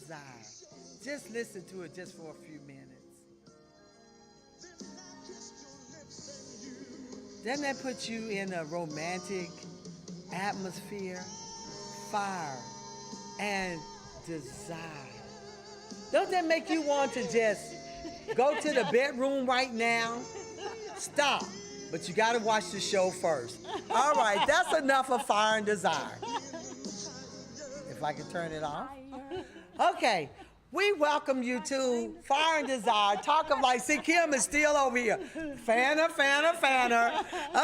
desire. Just listen to it just for a few minutes. Doesn't that put you in a romantic atmosphere? Fire and desire. Don't that make you want to just go to the bedroom right now? Stop. But you got to watch the show first. All right, that's enough of fire and desire. If I can turn it off. Okay, we welcome you to Fire and Desire. Talk of Life. See, Kim is still over here. Fanner.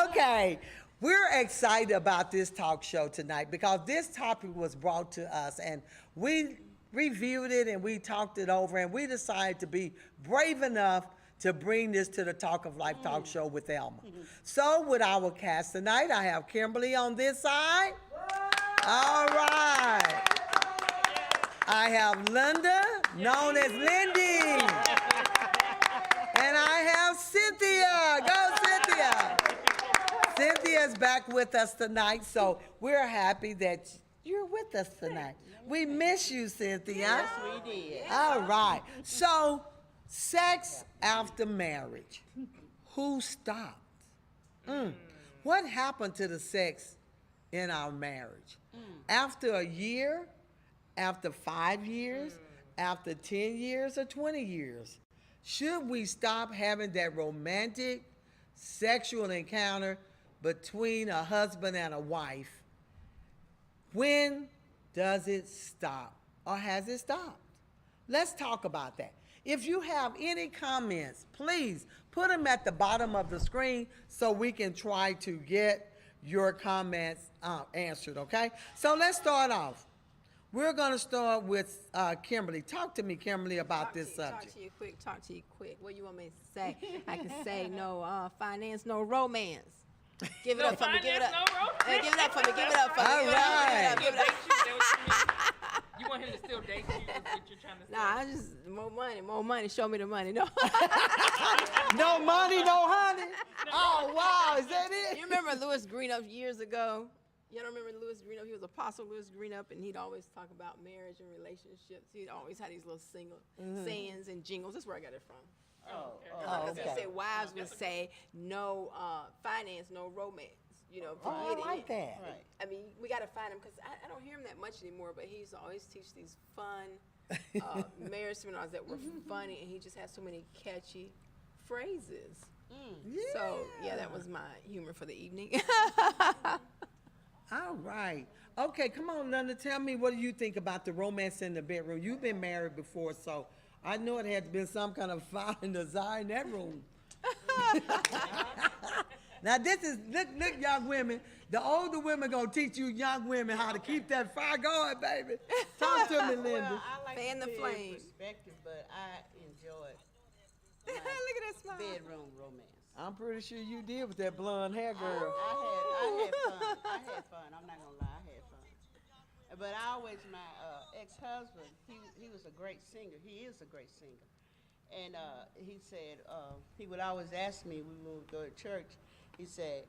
Okay, we're excited about this talk show tonight because this topic was brought to us and we reviewed it and we talked it over and we decided to be brave enough to bring this to the Talk of Life talk show with Elma. So with our cast tonight, I have Kimberly on this side. All right. I have Linda, known as Lindy. And I have Cynthia. Go, Cynthia. Cynthia's back with us tonight, so we're happy that you're with us tonight. We miss you, Cynthia. Yes, we did. All right. So, sex after marriage. Who stopped? What happened to the sex in our marriage? After a year? After 5 years? After 10 years or 20 years? Should we stop having that romantic sexual encounter between a husband and a wife? When does it stop? Or has it stopped? Let's talk about that. If you have any comments, please put them at the bottom of the screen so we can try to get your comments answered, okay? So let's start off. We're going to start with Kimberly. Talk to me, Kimberly, about this subject. Talk to you quick. What you want me to say? I can say no finance, no romance. Give it up for me. Give it up. Give it up for me. Give it up for me. All right. Give it up. You want him to still date you? Is what you're trying to say? Nah, I just more money. Show me the money. No. No money, no honey. Oh, wow. Is that it? You remember Louis Greenup years ago? Y'all don't remember Louis Greenup? He was Apostle Louis Greenup, and he'd always talk about marriage and relationships. He'd always had these little sayings and jingles. That's where I got it from. Because he said wives would say no finance, no romance. You know, I like that. Right. I mean, we got to find him because I don't hear him that much anymore. But he used to always teach these fun marriage seminars that were funny, and he just had so many catchy phrases. Yeah. So yeah, that was my humor for the evening. All right. Okay, come on, Linda. Tell me, what do you think about the romance in the bedroom? You've been married before, so I know it had been some kind of fire and desire in that room. Now this is, look, young women. The older women gonna teach you young women how to keep that fire going, baby. Talk to me, Linda. Well, I like Fan to the be in flame. perspective, but I enjoyed Look at that smile. bedroom romance. I'm pretty sure you did with that blonde hair girl. I had fun. I'm not gonna lie, I had fun. But I always, my ex-husband, he was a great singer. He is a great singer. And he said, he would always ask me, we would go to church, he said,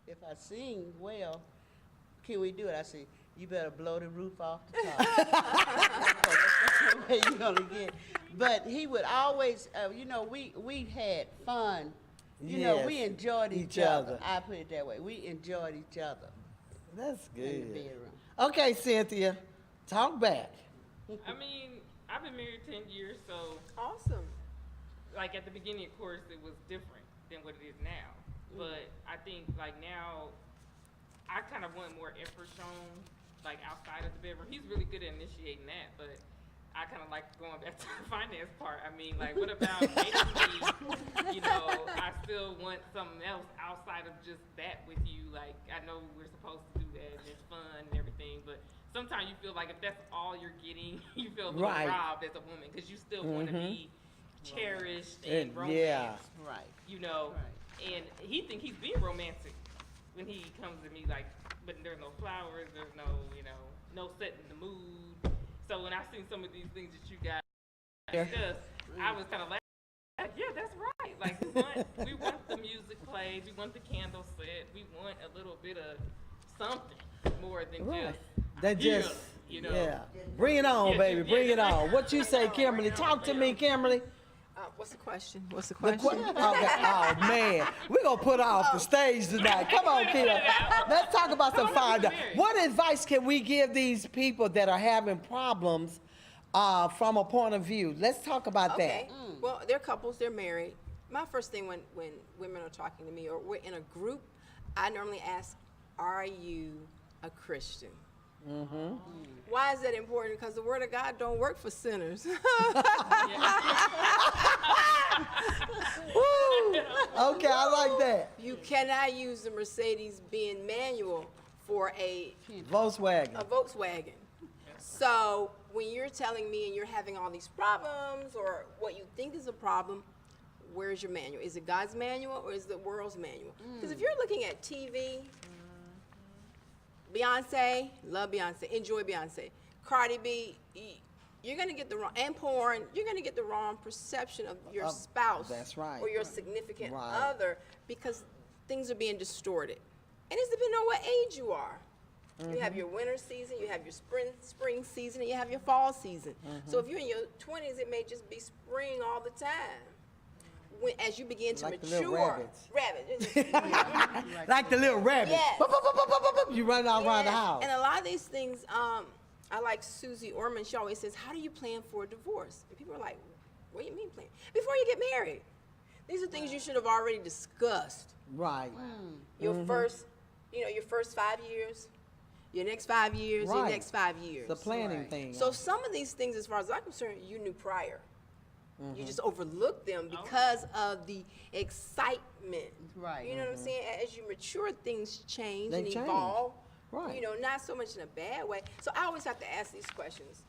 if I sing well, can we do it? I said, you better blow the roof off the top. That's the way you're gonna get. But he would always, you know, we had fun. You know, we enjoyed each other. I put it that way. We enjoyed each other. That's In the good. bedroom. Okay, Cynthia, talk back. I mean, I've been married 10 years, so Awesome. like at the beginning, of course, it was different than what it is now. But I think like now, I kind of want more effort shown, like outside of the bedroom. He's really good at initiating that, but I kind of like going back to the finance part. I mean, like, what about dating me? You know, I still want something else outside of just that with you. Like, I know we're supposed to do that and it's fun and everything, but sometimes you feel like if that's all you're getting, you feel a little robbed as a woman because you still want to be cherished and romanced. Right. You know, and he think he's being romantic when he comes to me like, but there's no flowers, there's no, you know, no setting the mood. So when I seen some of these things that you guys discussed, I was kind of like, yeah, that's right. Like we want the music played, we want the candle set, we want a little bit of something more than just You know. Yeah. Bring it on, Yeah, baby. yeah, Bring it yeah. on. What you say, Kimberly? Talk to me, Kimberly. What's the question? What's the The question? okay. Oh man, we're gonna put her off the stage tonight. Come on, Kim. Let's talk about some fire. What advice can we give these people that are having problems from a point of view? Let's talk about Okay. that. Well, they're couples, they're married. My first thing when women are talking to me or we're in a group, I normally ask, are you a Christian? Mm-hmm. Why is that important? Because the word of God don't work for sinners. Woo! Okay, I like that. You cannot use the Mercedes-Benz manual for a Volkswagen. Volkswagen. So when you're telling me and you're having all these problems or what you think is a problem, where's your manual? Is it God's manual or is it the world's manual? Because if you're looking at TV, Beyonce, love Beyonce, enjoy Beyonce. Cardi B, you're gonna get the wrong, and porn, you're gonna get the wrong perception of your spouse. That's right. Or your significant Right. other because things are being distorted. And it's depending on what age you are. You have your winter season, you have your spring season, and you have your fall season. So if you're in your 20s, it may just be spring all the time. As you begin to Like the little mature, rabbits. Like the little rabbit. Yes. Bup, bup, bup, bup, bup, bup, bup. You run all around the Yes. house. And a lot of these things, I like Susie Orman. She always says, how do you plan for a divorce? And people are like, what do you mean plan? Before you get married. These are things you should have already discussed. Right. Your first, your first 5 years, your next 5 years, your Right. next 5 years. The planning Right. thing. So some of these things, as far as I'm concerned, you knew prior. You just overlooked them because of the excitement. Right. You know what I'm saying? As you mature, things change They and change. evolve. Right. Not so much in a bad way. So I always have to ask these questions.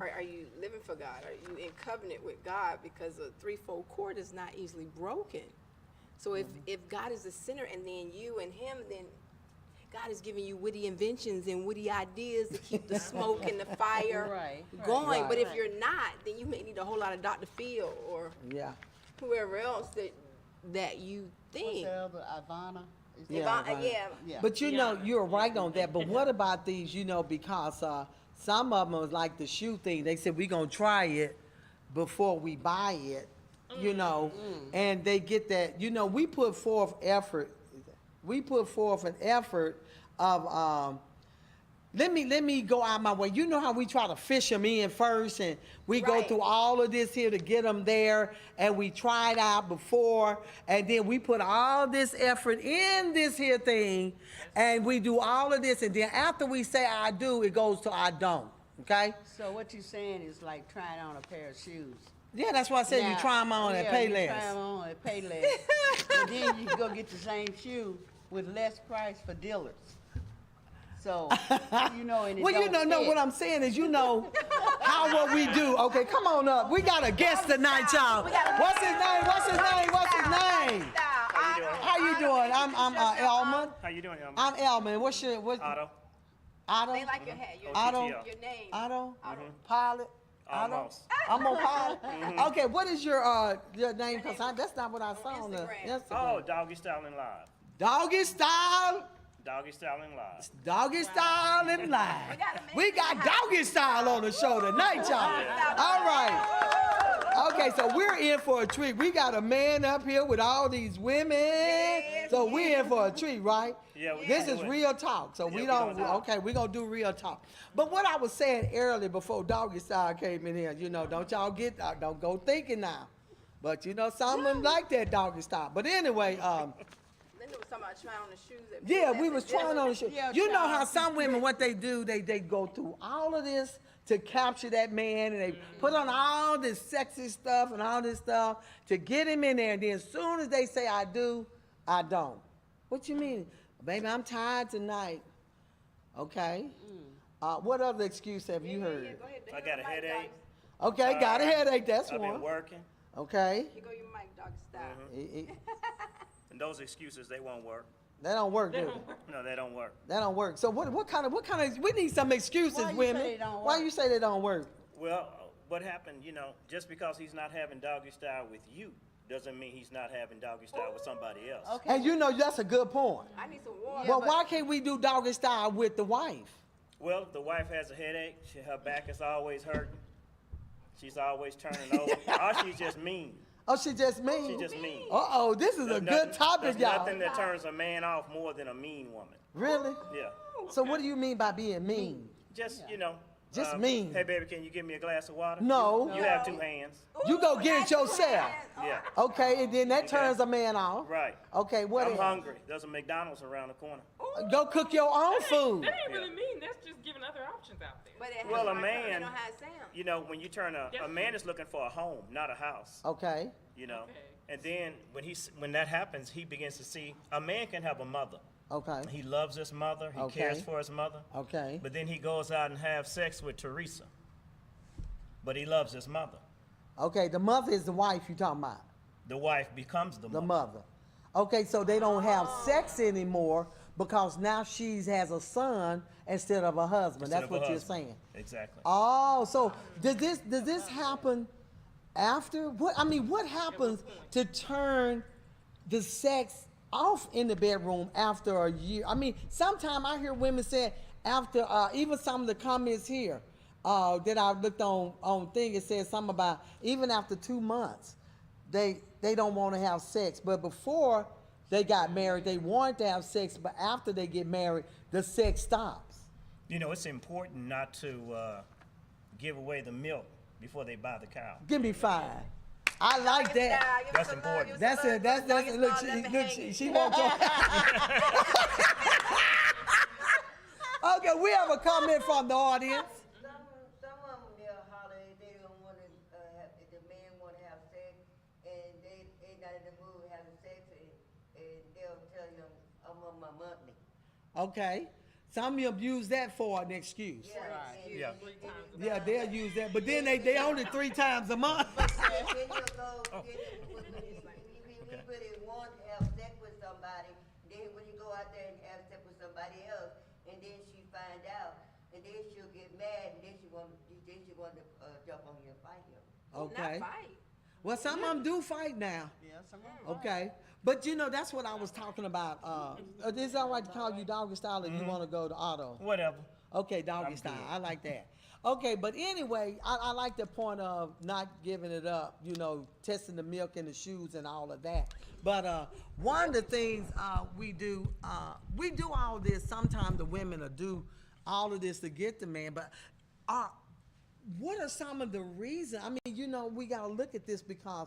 Are you living for God? Are you in covenant with God? Because a threefold cord is not easily broken. So if God is the center and then you and him, then God is giving you witty inventions and witty ideas to keep the smoke and the fire Right, right. going. Right. But if you're not, then you may need a whole lot of Dr. Phil or Yeah. whoever else that you What's think. the other, Ivana? Is Yeah, that- right. Yeah. But you're right on that. But what about these, because some of them was like the shoe thing. They said, we're going to try it before we buy it, and they get that, we put forth effort. We put forth an effort of, let me go out my way. You know how we try to fish them in first, and we go Right. through all of this here to get them there, and we try it out before, and then we put all this effort in this here thing, and we do all of this, and then after we say I do, it goes to I don't, okay? So what you're saying is like trying on a pair of shoes. Yeah, that's why I said you Now, try them on and yeah, pay you less. try 'em on and pay less. And then you can go get the same shoe with less price for dealers. So, and it Well, don't no, fit. what I'm saying is, how what we do. Okay, come on up. We got a guest tonight, y'all. What's his name? What's his name? What's his name? How you doing? I'm Elma. How you doing, Elma? I'm Elma. What's Otto. Otto? They like your hat, your, Otto? your name. Otto? Pilot? Otto? Almost. I'm on pilot. Okay, what is your name? Because that's not what I saw on the Instagram. Oh, Instagram. Doggy Styling Live. Doggy style. Doggy Styling Live. Doggy style and live. got a We got doggy style on the show tonight, y'all. All right. Okay, so we're in for a treat. We got a man up here with all these women. So we're in for a treat, right? Yeah, we This can is do it. real talk. So we we don't, gonna do it. okay, we're going to do real talk. But what I was saying earlier before doggy style came in here, don't y'all don't go thinking now. But some of them like that doggy style. But anyway, Linda was talking about trying on the shoes. yeah, we was trying on the show. Yeah, You know child. how some women, what they do, they go through all of this to capture that man, and they put on all this sexy stuff and all this stuff to get him in there, and then as soon as they say I do, I don't. What you mean? Baby, I'm tired tonight. Okay. What other excuse have you heard? Go ahead. I got a headache. Okay, got a headache, that's I've been one. working. Okay. You go your mic, dog style. And those excuses, they won't work. That don't work, do it? No, they don't work. That don't work. So what kind of, we need some excuses, Why you say women. they don't Why work? you say they don't work? Well, what happened, just because he's not having doggy style with you doesn't mean he's not having doggy style with somebody else. Okay. And that's a good point. I need some water. Well, why can't we do doggy style with the wife? Well, the wife has a headache. Her back is always hurting. She's always turning over. Or she's just mean. Oh, she just mean? She just mean. Uh-oh, this is a good topic, There's y'all. nothing that turns a man off more than a mean woman. Really? Yeah. So what do you mean by being mean? Just, you know. Just mean. Hey, baby, can you give me a glass of water? No. You have 2 hands. You go get it yourself. Yeah. Okay, and then that turns a man off. Right. Okay, what I'm else? hungry. There's a McDonald's around the corner. Go cook your own food. That ain't really mean. That's just giving other options out there. But it Well, a has- man, they know how it sounds. you know, when you turn a man is looking for a home, not a house. Okay. You know. Okay. And then when that happens, he begins to see a man can have a mother. Okay. He loves his mother. He Okay. cares for his mother. Okay. But then he goes out and have sex with Teresa. But he loves his mother. Okay, the mother is the wife you talking about. The wife becomes the The mother. mother. Okay, so they don't have sex anymore because now she has a son instead of a husband. Instead That's of a what you're husband. saying. Exactly. Oh, so does this happen after? What happens to turn the sex off in the bedroom after a year? I mean, sometimes I hear women say after even some of the comments here that I looked on thing, it says something about even after 2 months, they don't want to have sex. But before they got married, they wanted to have sex, but after they get married, the sex stops. You know, it's important not to give away the milk before they buy the cow. Give me 5. I like that. That's important. That's it. That's it. Look, she won't go. Okay, we have a comment from the audience. Some of them they'll holler they don't want to have if the man want to have sex and they not in the mood having sex and they'll tell them I'm on my monthly. Okay, some of them use that for an excuse. Yeah. Yeah, they'll use that, but then they only 3 times a month. Then you'll go. Then you really want to have sex with somebody. Then when you go out there and have sex with somebody else, and then she find out, and then she'll get mad, and then she want to jump on you and fight him. Okay. Not fight. Well, some of them do fight now. Yeah, some of 'em. Okay, but you know that's what I was talking about. Is it all right to call you doggy style if you want to go to auto? Whatever. Okay, doggy I'm style. good. I like that. Okay, but anyway, I like the point of not giving it up, you know, testing the milk in the shoes and all of that. But one of the things we do all this. Sometimes the women will do all of this to get the man. But what are some of the reasons? I mean, you know, we got to look at this because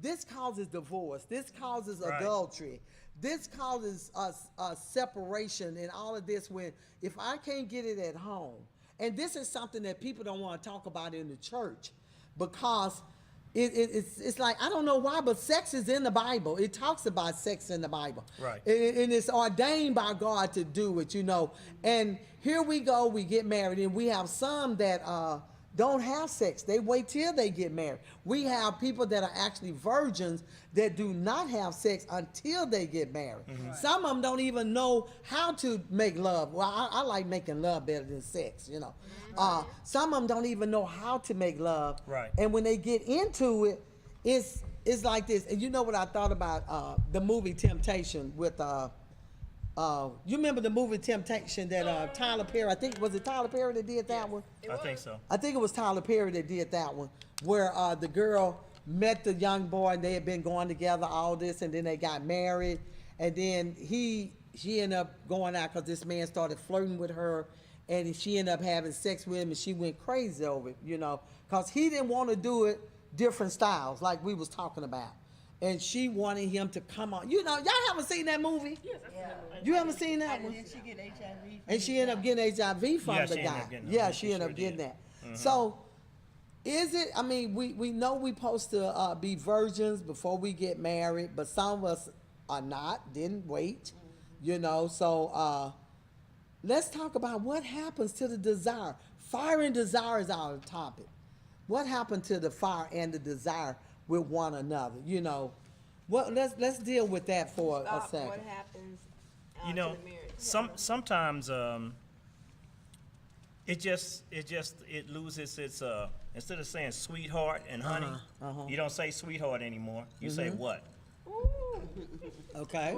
this causes divorce. This causes Right. adultery. This causes a separation and all of this when if I can't get it at home. And this is something that people don't want to talk about in the church because it's like, I don't know why, but sex is in the Bible. It talks about sex in the Bible. Right. And it's ordained by God to do it, you know. And here we go, we get married, and we have some that don't have sex. They wait till they get married. We have people that are actually virgins that do not have sex until they get married. Some of them don't even know how to make love. Well, I like making love better than sex, you know. Some of them don't even know how to make love. Right. And when they get into it, it's like this. And you know what I thought about the movie Temptation with you remember the movie Temptation that Tyler Perry, I think, was it Tyler Perry that did that one? I think so. I think it was Tyler Perry that did that one, where the girl met the young boy and they had been going together all this, and then they got married, and then she ended up going out because this man started flirting with her, and she ended up having sex with him, and she went crazy over it, you know, because he didn't want to do it different styles like we was talking about. And she wanted him to come on. You know, y'all haven't seen that movie? Yes, I've seen that movie. You haven't seen that one? Did she get HIV? And she ended up getting HIV from Yeah, the she ended guy. up getting it. Yeah, She she ended sure up getting did. that. So, is it? I mean, we know we supposed to be virgins before we get married, but some of us are not. Didn't wait, you know. So, let's talk about what happens to the desire. Fire and desire is our topic. What happened to the fire and the desire with one another? You know, what? Let's deal with that for a second. What happens You to know, the marriage? sometimes it loses its instead of saying sweetheart and honey, you don't say sweetheart anymore. You say what? Ooh. Okay.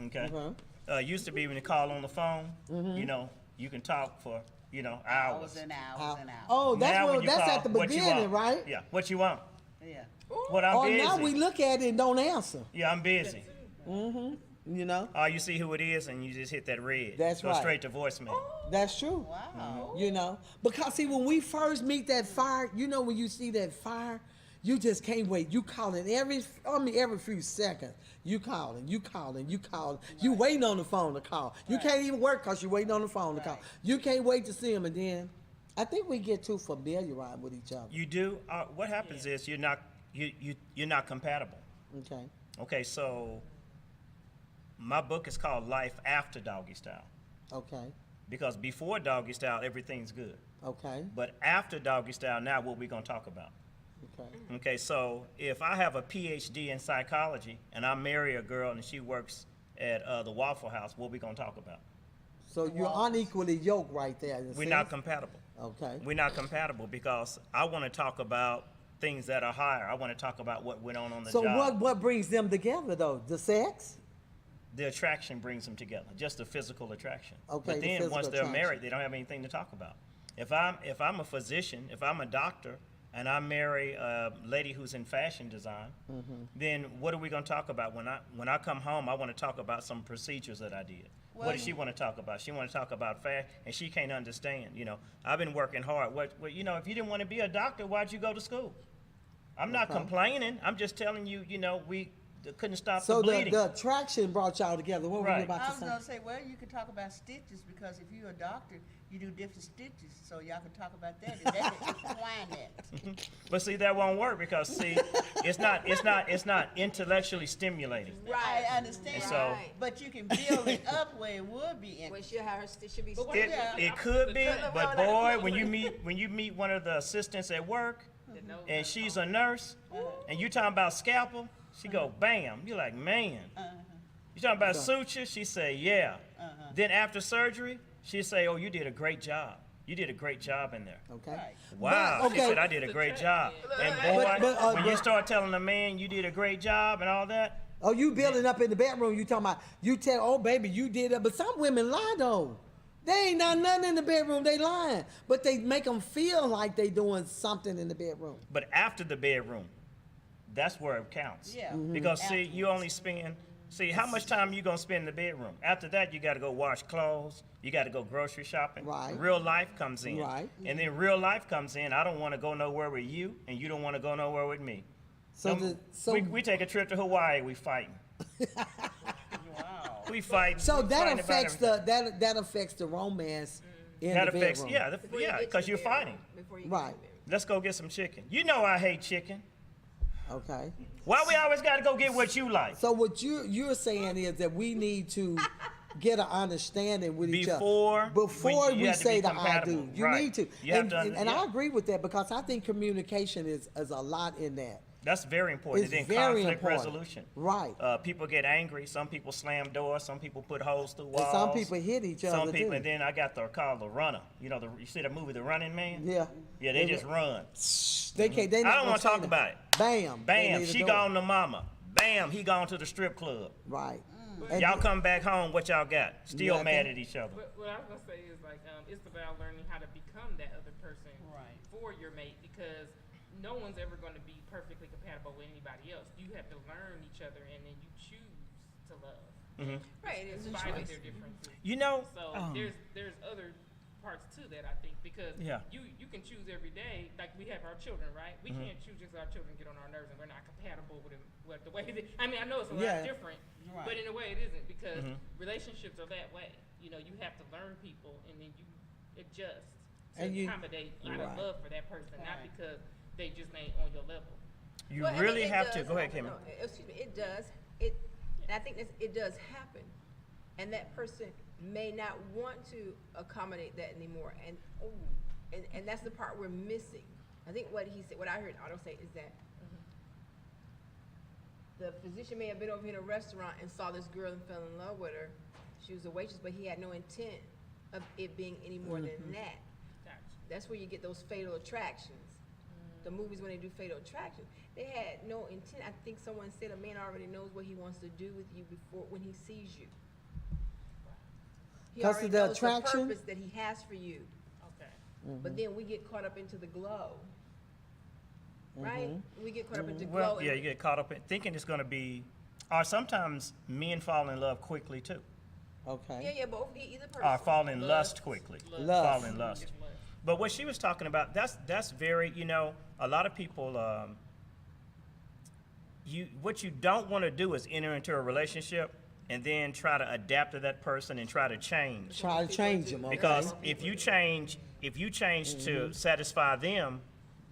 Okay. Uh-huh. Used to be when you call on the phone, you know, you can talk for, you know, hours. Hours and hours and hours. Oh, Now when you that's call, at the what you beginning, want? right? Yeah, what you want? Yeah. What I'm Oh, busy. now we look at it and don't answer. Yeah, I'm busy. You know, You see who it is, and you just hit that red. That's Go right. straight to voicemail. that's true. Wow. You know, because see, when we first meet that fire, you know, when you see that fire, you just can't wait. You calling every few seconds. You calling. You waiting on the phone to call. You can't even work because you waiting on the phone to call. Right. You can't wait to see them, and then I think we get too familiarized with each other. You do. What happens is you're not compatible. Okay. Okay, so my book is called Life After Doggy Style, Okay. because before Doggy Style everything's good, Okay. but after Doggy Style, now what we gonna talk about? Okay. Okay, so if I have a PhD in psychology and I marry a girl and she works at the Waffle House, what we gonna talk about? So you're unequally yoked right there. in a We're not sense. compatible. Okay. We're not compatible because I want to talk about things that are higher. I want to talk about what went on the So job. what brings them together though? The sex? The attraction brings them together, just the physical attraction. Okay, But the then physical once they're attraction. married, they don't have anything to talk about. If I'm a physician, if I'm a doctor, and I marry a lady who's in fashion design, Mm-hmm. then what are we going to talk about? When I come home, I want to talk about some procedures that I did. What does she want to talk about? She want to talk about fashion, and she can't understand. You know, I've been working hard. You know, if you didn't want to be a doctor, why'd you go to school? I'm not Okay. complaining. I'm just telling you. You know, we couldn't stop So the bleeding. the attraction brought y'all together. What were Right. you about I to was say? gonna say, well, you could talk about stitches because if you're a doctor, you do different stitches, so y'all can talk about that. And that could intertwine that. But see, that won't work because see, it's not intellectually stimulating. Right, I understand. And so- Right. But you can build it up where it would be Well, interesting. she'll have her, it should be. But what It, Yeah. it could be, Look, but look, boy, look. when you meet one of the assistants at work, that knows and that she's song. a nurse, and you talking about scalpel, she go bam. You're like, man. You talking about suture? She say, yeah. Then after surgery, she say, oh, you did a great job. You did a great job in there. Okay. Right. Wow. But, She okay. said, I did a great job. And boy, when you start telling a man you did a great job and all that, Oh, you building up in the bedroom. You talking about, you tell, oh, baby, you did it. But some women lie, though. They ain't done nothing in the bedroom. They lying. But they make them feel like they doing something in the bedroom. but after the bedroom, that's where it counts. Yeah. Because see, you only spend, how much time you gonna spend in the bedroom? After that, you gotta go wash clothes, you gotta go grocery shopping. Right. Real life comes in. Right. And then real life comes in, I don't wanna go nowhere with you, and you don't wanna go nowhere with me. So, we take a trip to Hawaii, we fighting. Wow. We fight. so we that fighting about affects everything. that affects the romance in That the affects, bedroom. yeah, Before you yeah, get to because the you're bedroom. fighting. Before you Right. get to the bedroom. Let's go get some chicken. You know I hate chicken. Okay. Why we always gotta go get what you like? So what you're saying is that we need to get an understanding with each other Before we you have to say be the I compatible. do. You Right. need to. You have and to and I yeah. agree with that because I think communication is a lot in that. That's very important. It's And then very conflict important. resolution. Right. People get angry. Some people slam doors. Some people put holes through And walls. some people hit each other Some people, too. and then I got called the runner. You know, you see the movie The Running Man? Yeah. Yeah, they just run. They can't. They I not don't gonna want to say talk that. about it. Bam. they Bam, leave the she door. gone to mama. Bam, he gone to the strip club. Right. And Y'all come back home, what y'all got? Still Nothing. mad at each other. What I was gonna say is like it's about learning how to become that other person Right. for your mate because no one's ever going to be perfectly compatible with anybody else. You have to learn each other and then you choose to love Right, it's in a spite of choice. their differences. You know, So there's other parts to that I think because Yeah. you can choose every day like we have our children right we can't choose just our children get on our nerves and we're not compatible with them with the way that I mean I know it's a Yeah. lot different Right. but in a way it isn't because relationships are that way you know you have to learn people and then you adjust to And you- accommodate out Right. of love for that person not Right. because they just ain't on your level. you Well, I really mean, it have to. does Go ahead, happen. Kimmy. No, excuse me, it does. And I think it does happen, and that person may not want to accommodate that anymore, and that's the part we're missing. I think what he said, what I heard Otto say is that the physician may have been over in a restaurant and saw this girl and fell in love with her. She was a waitress, but he had no intent of it being any more than that. Gotcha. That's where you get those fatal attractions. The movies when they do fatal attraction, they had no intent. I think someone said a man already knows what he wants to do with you before when he sees you. He 'Cause already of the knows attraction? the purpose that he has for you. Okay. But then we get caught up into the glow. Right? We get caught up into Well, glow. yeah, you get caught up in thinking it's going to be, or sometimes men fall in love quickly too, Okay. Yeah, both, either person. or fall in lust quickly. Lust. Fall in lust. But what she was talking about, that's very, a lot of people, what you don't want to do is enter into a relationship and then try to adapt to that person and try to change. Try to change them, okay? Because if you change to satisfy them,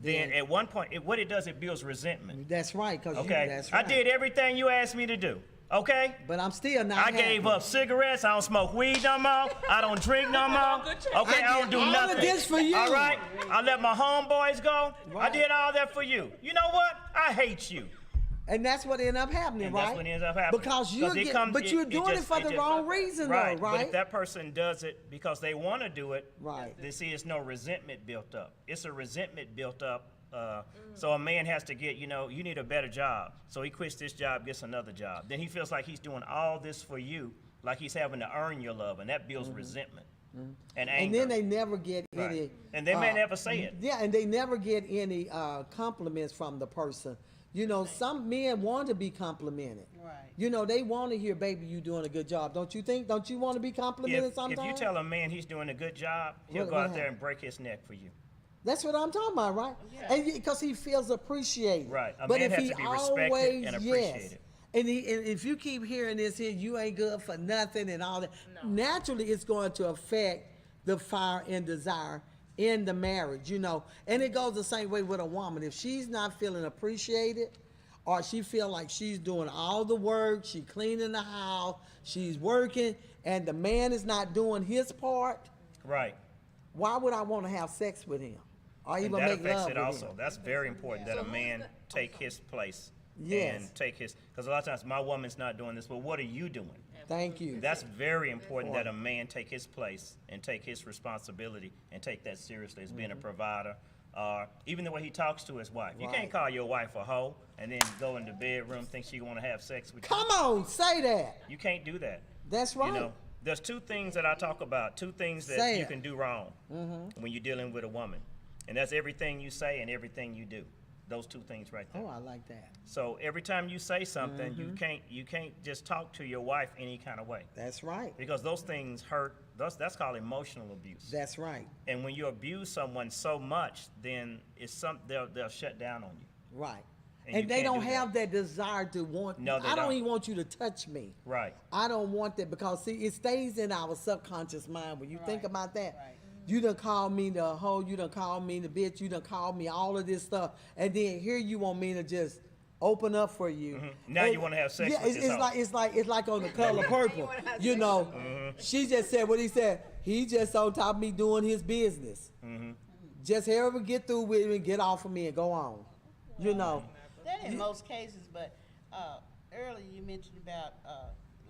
then Then- at one point, what it does, it builds resentment. That's right, because Okay, that's I right. did everything you asked me to do. Okay, But I'm still not I happy. gave up cigarettes. I don't smoke weed no more. I don't drink no more. Okay, I don't do all of nothing. this for you. All right, I let my homeboys go. I Right. did all that for you. You know what? I hate you. And that's what ended up happening, And right? that's what ends up happening. Because you're it getting, comes- but you're doing it just- for the just- wrong reason, Right, though, but right? if that person does it because they want to do it, Right. they see it's no resentment built up. It's a resentment built up. So a man has to get, you need a better job. So he quits this job, gets another job. Then he feels like he's doing all this for you, like he's having to earn your love, and that builds resentment and anger. And then they never get Right. any. And they may never say it. Yeah, and they never get any compliments from the person. Some men want to be complimented. Right. They want to hear, "Baby, you doing a good job." Don't you think? Don't you want to be complimented If sometimes? you tell a man he's doing a good job, he'll What- go what out there happened? and break his neck for you. That's what I'm talking about, right? Yeah. And because he feels appreciated. Right. A But man if has he to be respected always, and yes. appreciated. And if you keep hearing this here, you ain't good for nothing and all that, naturally it's going to affect the fire and desire in the marriage, And it goes the same way with a woman. If she's not feeling appreciated, or she feel like she's doing all the work, she cleaning the house, she's working, and the man is not doing his part, Right. why would I want to have sex with him? Or And even that make affects love it with also. him? That's very important that So a who's man the- take his place. Yes. And take his, because a lot of times my woman's not doing this, but what are you doing? Thank you. That's very important that a man take his place and take his responsibility and take that seriously as being a provider. Even the way he talks to his wife. You Right. can't call your wife a hoe and then go in the bedroom, think she want to have sex with you. Come on, say that. You can't do that. That's right. There's two things that I talk about, two things that Say you it. can do wrong when you're dealing with a woman. And that's everything you say and everything you do. Those two things right there. Oh, I like that. So every time you say something, you can't just talk to your wife any kind of way. That's right. Because those things hurt. That's called emotional abuse. That's right. And when you abuse someone so much, then they'll shut down on you. Right. And And you they can't don't do that. have that desire to want. No, they I don't don't. even want you to touch me. Right. I don't want that because see, it stays in our subconscious mind. When you think Right, about that, right. you done called me the hoe, you done called me the bitch, you done called me all of this stuff, and then here you want me to just open up for you. Now And- you wanna have sex Yeah, with it's this hoe. it's like on the color purple. wanna have You sex know, she just said what he said. He just on top of me doing his business. Just ever get through with me, get off of me, and go on. You know. That in most cases, but earlier you mentioned about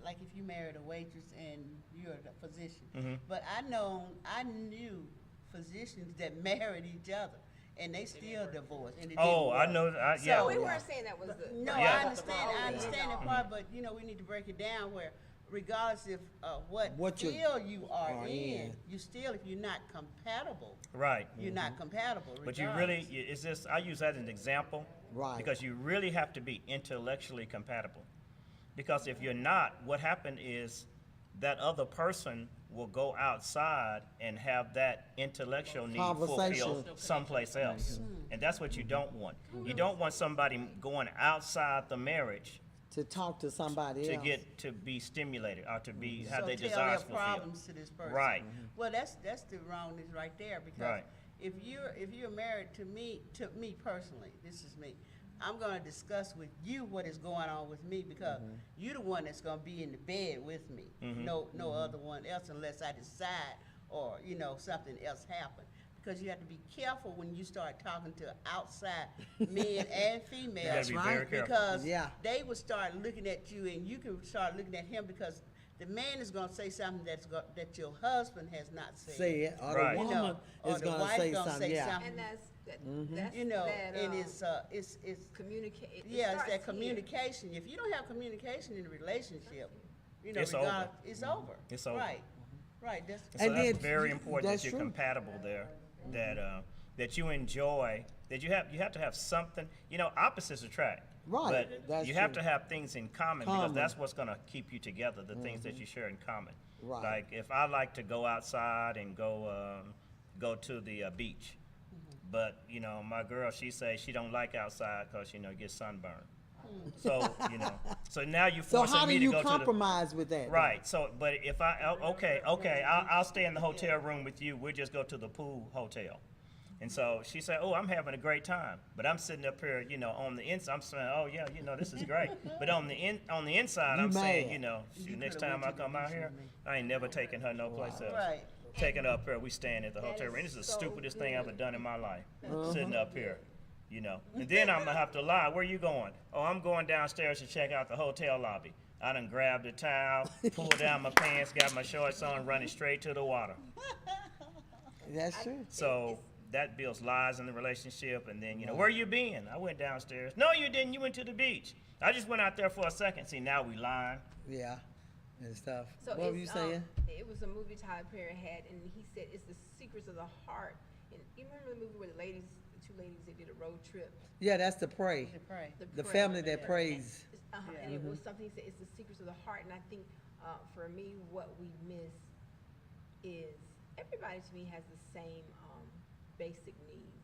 like if you married a waitress and you're a physician. But I knew physicians that married each other and they still divorced. And it Oh, didn't I work. know. So- Yeah. We weren't saying that was the. No, Yeah. I understand that part, but we need to break it down where regardless of what you field you are in, in. you still, if you're not compatible, Right. you're not compatible. But you regardless. really, it's just, I use that as an example. Right. Because you really have to be intellectually compatible. Because if you're not, what happened is that other person will go outside and have that intellectual need Conversation. fulfilled someplace else. And that's what you don't want. You don't want somebody going outside the marriage To talk to somebody to else. to be stimulated or to be, have So their tell desires their fulfilled. problems to this person. Right. Well, that's the wrongness right there because Right. if you're married to me personally, this is me. I'm gonna discuss with you what is going on with me because you're the one that's gonna be in the bed with me. No other one else unless I decide or something else happened. Because you have to be careful when you start talking to outside men and females. be very careful. Because Yeah. they will start looking at you and you can start looking at him because the man is going to say something that your husband has not said. Say it, or Right. the You woman know, or is the gonna wife say gonna something. say Yeah. something. And that's that. Mm-hmm. That's And that, it's communicate. yeah, it's that communication. If you don't have communication in a relationship, It's over. it's over. It's over. Right. Right. That's So And that's then very important that's that you're true. compatible there, that you enjoy, that you have to have something. You know, opposites attract. Right, But that's you have true. to have things in common, because Common. that's what's gonna keep you together. The things that you share in common. Right. Like if I like to go outside and go to the beach, but you know my girl, she says she don't like outside because you know get sunburned. So you know, so now you So forcing how do me to you go to the compromise with that? right. So, but if okay, I'll stay in the hotel room with you. We'll just go to the pool hotel. And so she said, "Oh, I'm having a great time," but I'm sitting up here, you know, on the inside. I'm saying, "Oh yeah, you know, this is great." But on the inside, You I'm saying, mad. you know, shoot, next time I come out here, I ain't never taking her no place else. right. Taking her up here, we staying at the That hotel room. is This is the so stupidest thing I've ever good. done in my life. Sitting up here, you know. And then I'm gonna have to lie. Where you going? Oh, I'm going downstairs to check out the hotel lobby. I done grabbed a towel, pulled down my pants, got my shorts on, running straight to the water. That's true. So that builds lies in the relationship. And then, you know, where you been? I went downstairs. No, you didn't. You went to the beach. I just went out there for a second. See, now we lying. Yeah, and stuff. So What were you it's, saying? It was a movie Tyler Perry had, and he said it's the secrets of the heart. And you remember the movie where the two ladies, they did a road trip? Yeah, that's the pray. To pray. The prayer. family that prays. And it was something he said, it's the secrets of the heart. And I think for me, what we miss is everybody to me has the same basic needs.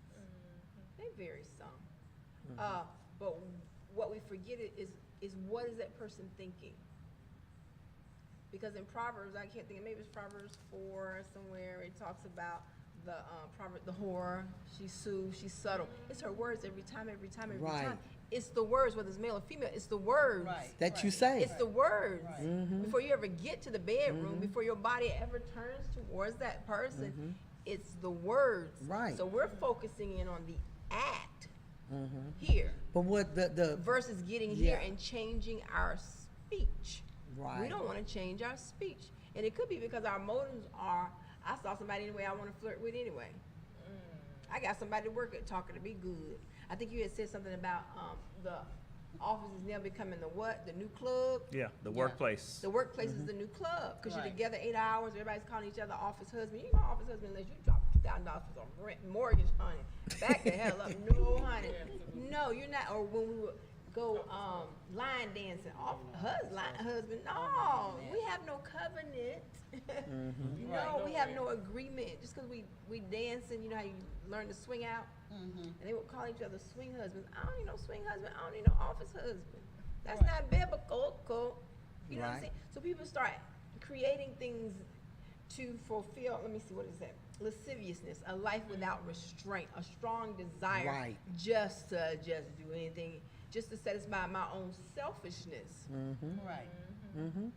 They vary some. But what we forget is what is that person thinking? Because in Proverbs, I can't think, maybe it's Proverbs 4 somewhere, it talks about the proverb, the whore, she's soothed, she's subtle. It's her words every time. Right. It's the words, whether it's male or female, it's the words. Right. That you say. It's the words. Right. Before you ever get to the bedroom, before your body ever turns towards that person, it's the words. Right. So we're focusing in on the act here But what the versus getting here Yeah. and changing our speech. Right. We don't want to change our speech. And it could be because our motives are, I saw somebody anyway I want to flirt with anyway. I got somebody to work at talking to me good. I think you had said something about the office is now becoming the what? The new club? Yeah, the workplace. The workplace is the new club because you're Right. together 8 hours. Everybody's calling each other office husband. You ain't my office husband unless you drop $2,000 for some rent, mortgage, honey. Back the hell up. No, honey. No, you're not. Or when we would go line dancing, husband. No, we have no covenant. No, we have no agreement. Just because we dancing, you know how you learn to swing out, and they would call each other swing husbands. I don't need no swing husband. I don't need no office husband. That's Right. not biblical. You know what I'm Right. saying? So people start creating things to fulfill, let me see, what is that? Lasciviousness, a life without restraint, a strong desire Right. just to do anything, just to satisfy my own selfishness. Right.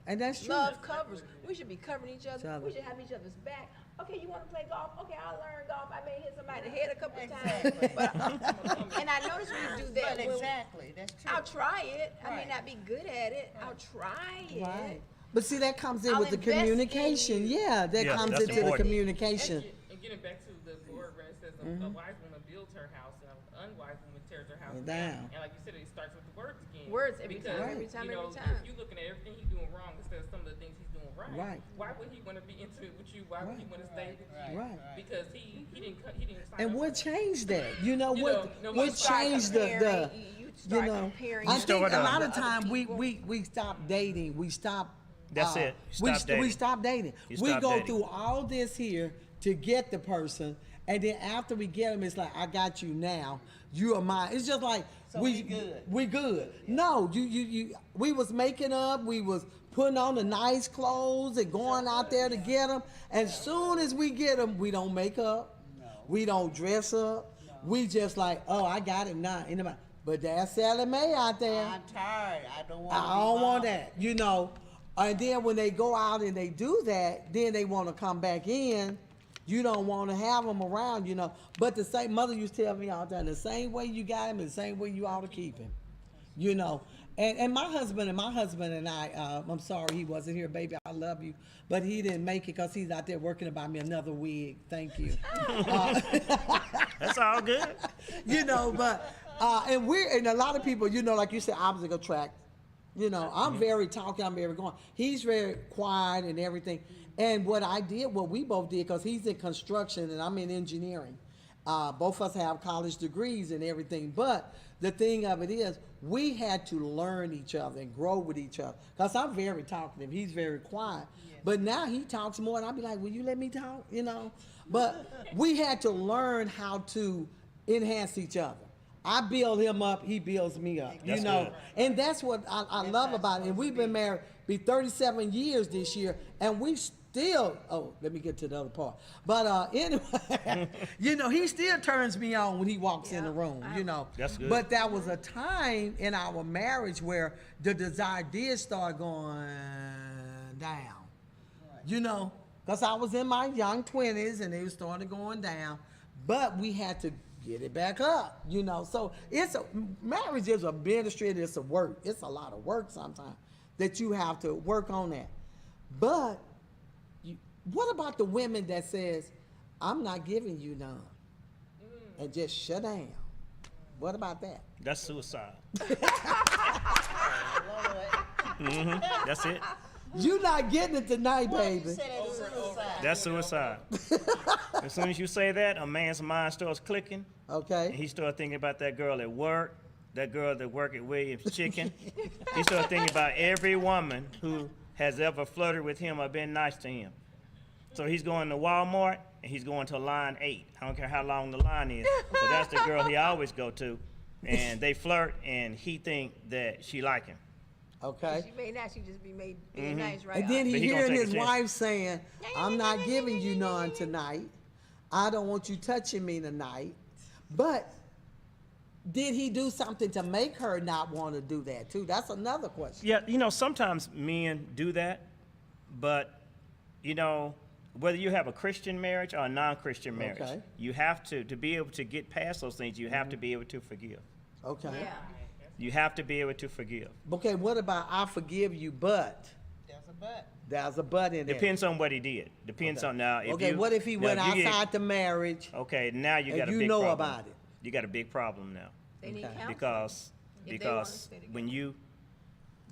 and that's true. Love covers. We should be covering each other. other. We should have each other's back. Okay, you want to play golf? Okay, I'll learn golf. I may hit somebody in the head a couple Exactly. times. But, and I notice we do that. But when- exactly, that's true. I'll try it. I may Right. not be good at it. I'll try it. Right. But see, that comes in I'll with the invest in communication. you. Yeah, that Yeah, comes that's into the important. communication. And getting back to the word where it says a wise woman builds her house and an unwise woman tears her house Down. And like you said, it starts with the words again. Words every Because, time, every time, you know, every time. if you're looking at everything he's doing wrong instead of some of the things he's doing right, Right. why would he want to be intimate with you? Why would he want to stay with you? Right. Because he didn't sign And up what for that. changed that? You know You what? know, what you start changed comparing, you you start know? comparing I yourself think start a out lot to of other time people. we stop dating. We stop. That's it. You we stop dating. we stop dating. You We stop go dating. through all this here to get the person, and then after we get them, it's like I got you now. You are mine. It's just like So we good. We good. No, you. We was making up. We was putting on the nice clothes and going out there to get them. As soon as we get them, we don't make up. We don't dress up. We just like, oh, I got it now. Anybody? But there's Sally Mae out there. I'm tired. I don't want. I don't want that, you know. And then when they go out and they do that, then they want to come back in. You don't want to have them around, you know. But the same mother used to tell me all the time, the same way you got him, the same way you ought to keep him, you know. And my husband and I, I'm sorry he wasn't here, baby. I love you, but he didn't make it because he's out there working to buy me another wig. Thank you. That's all good. You know, but and a lot of people, you know, like you said, opposite attract. You know, I'm very talking, I'm very going. He's very quiet and everything. And what we both did, because he's in construction and I'm in engineering. Both of us have college degrees and everything. But the thing of it is, we had to learn each other and grow with each other. Because I'm very talkative, he's very quiet. But now he talks more, and I'll be like, will you let me talk? You know? But we had to learn how to enhance each other. I build him up, he builds me up. That's you know? good. And that's what I love about it. And we've been married, be 37 years this year, and we still, let me get to the other part. But anyway, you know, he still turns me on when he walks in the room, you know. That's good. But there was a time in our marriage where the desire did start going down. You know, because I was in my young 20s and it was starting going down, but we had to get it back up, you know. So marriage is a ministry, and it's a work. It's a lot of work sometimes that you have to work on that. But what about the women that says, I'm not giving you none, and just shut down? What about that? That's suicide. That's it. You not getting it tonight, baby. You said it's suicide. That's suicide. As soon as you say that, a man's mind starts clicking. And Okay. he starts thinking about that girl at work, that girl that work at Williams Chicken. He starts thinking about every woman who has ever flirted with him or been nice to him. So he's going to Walmart and he's going to line 8. I don't care how long the line is, but that's the girl he always go to. And they flirt and he think that she like him. Okay. She may not, she just be made being nice, right? And then But he he gonna hearing take a his chance. wife saying, I'm not giving you none tonight. I don't want you touching me tonight. But did he do something to make her not want to do that too? That's another question. Yeah, you know, sometimes men do that, but, you know, whether you have a Christian marriage or a non-Christian marriage, Okay. you have to be able to get past those things, you have to be able to forgive. Okay. Yeah. You have to be able to forgive. Okay, what about I forgive you, but There's a but. there's a but in there. Depends on what he did. Depends on now. If Okay, you, what if he now, went if you get- outside the marriage Okay, now you and got a you big know problem. about it? You got a big problem now. They need Okay. counseling. Because If they wanna because stay together. when you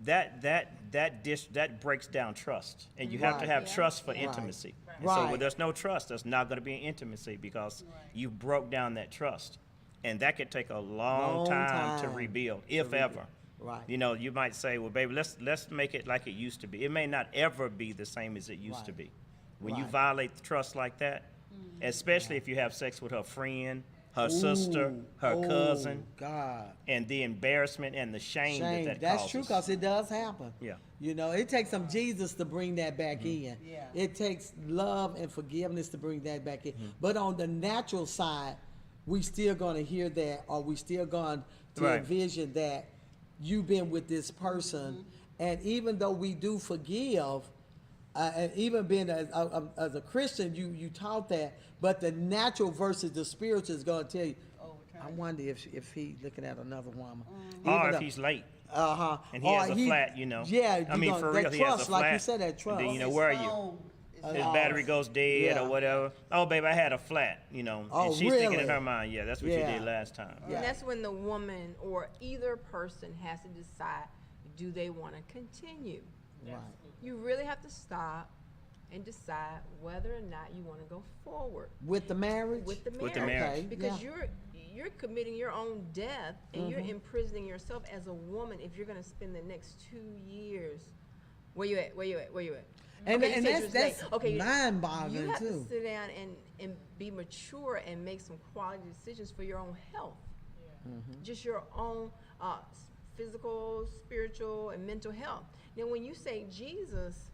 that breaks down trust, and you have to Right. have Yeah. trust for Right. intimacy. And so Right. where there's no trust, there's not going to be intimacy because you broke down that trust, and that could take a long time to time rebuild, if ever. Right. You know, you might say, well, baby, let's make it like it used to be. It may not ever be the same as it used to Right. be. When you Right. violate the trust like that, especially if you have sex with her friend, her sister, Ooh, her oh, cousin, God. and the embarrassment and the shame, that That's causes. true, because it does happen. Yeah. You know, it takes some Jesus to bring that back in. Yeah. It takes love and forgiveness to bring that back in. But on the natural side, we still going to hear that, or we still going to Right. envision that you've been with this person. And even though we do forgive, and even being as a Christian, you taught that, but the natural versus the spiritual is going to tell you, I wonder if he looking at another woman. Or Even if though- he's late. uh-huh. And he Or has a flat, you know. Yeah, I mean, for real, that he has trust, a like flat. you said, that trust. And then, you know, where are you? Phone is His off. battery goes dead Yeah. or whatever. Oh, babe, I had a flat, you know. Oh, and she's thinking in really? her mind, yeah, that's what Yeah. you did last time. Yeah. And that's when the woman or either person has to decide, do they want to continue? Right. You really have to stop and decide whether or not you want to go forward With the marriage? with the marriage. With the marriage. Okay, Because yeah. you're committing your own death and you're imprisoning yourself as a woman if you're going to spend the next 2 years. Where you at? And, Okay, you and said that's, you was that's late. Okay, you mind-boggling have too. to sit down and be mature and make some quality decisions for your own health. Just your own physical, spiritual, and mental health. Now, when you say Jesus,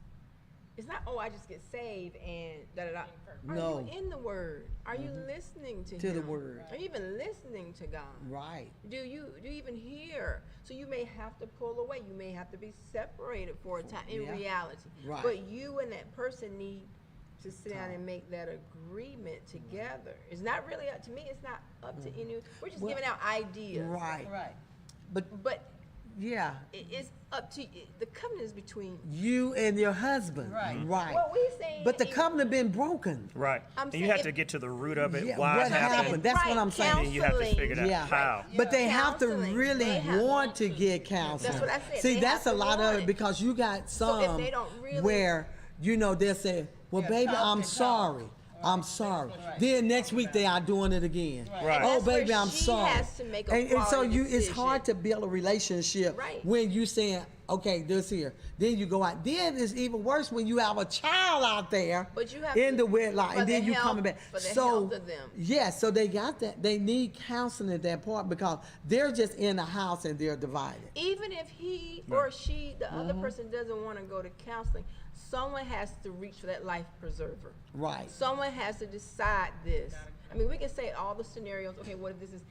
it's not, oh, I just get saved and da-da-da. Are No. you in the Word? Are you listening to To the Him? Word. Are you even listening to God? Right. Do you even hear? So you may have to pull away. You may have to be separated for a time in Yeah. reality. Right. But you and that person need to sit down and make that agreement together. It's not really up to me. It's not up to any. We're just Well, giving out ideas. Right. Right. But But Yeah. It's up to you. The covenant is between. You and your husband. Right. Right. What we saying? But the is- covenant been broken. Right. I'm And you saying have if- to get to the root of it, Yeah, why what it happened. happened? That's what I'm saying. And you have to figure out Yeah. how. But they have to Counseling. really They have want to get counseling. That's what I said. See, They that's have a to lot of want it it. because you got So if some they don't really- where, you know, they'll say, well, Yeah, baby, talk I'm and talk. sorry. I'm sorry. Right. Then next week they are doing it again. Right. Oh, That's where baby, I'm she sorry. has to make a and so quality it's decision. hard to build a relationship Right. when you saying, okay, this here. Then you go out. Then it's even worse when you have a child out there But you have in to- the wedlock, for and then the you health- coming back. for the so health of them. yeah, so they got that. They need counseling at that point because they're just in the house and they're divided. Even if he or she, the other person doesn't want to go to counseling, someone has to reach for that life preserver. Right. Someone has to decide this. I mean, we can say all the scenarios. Okay, what if this is?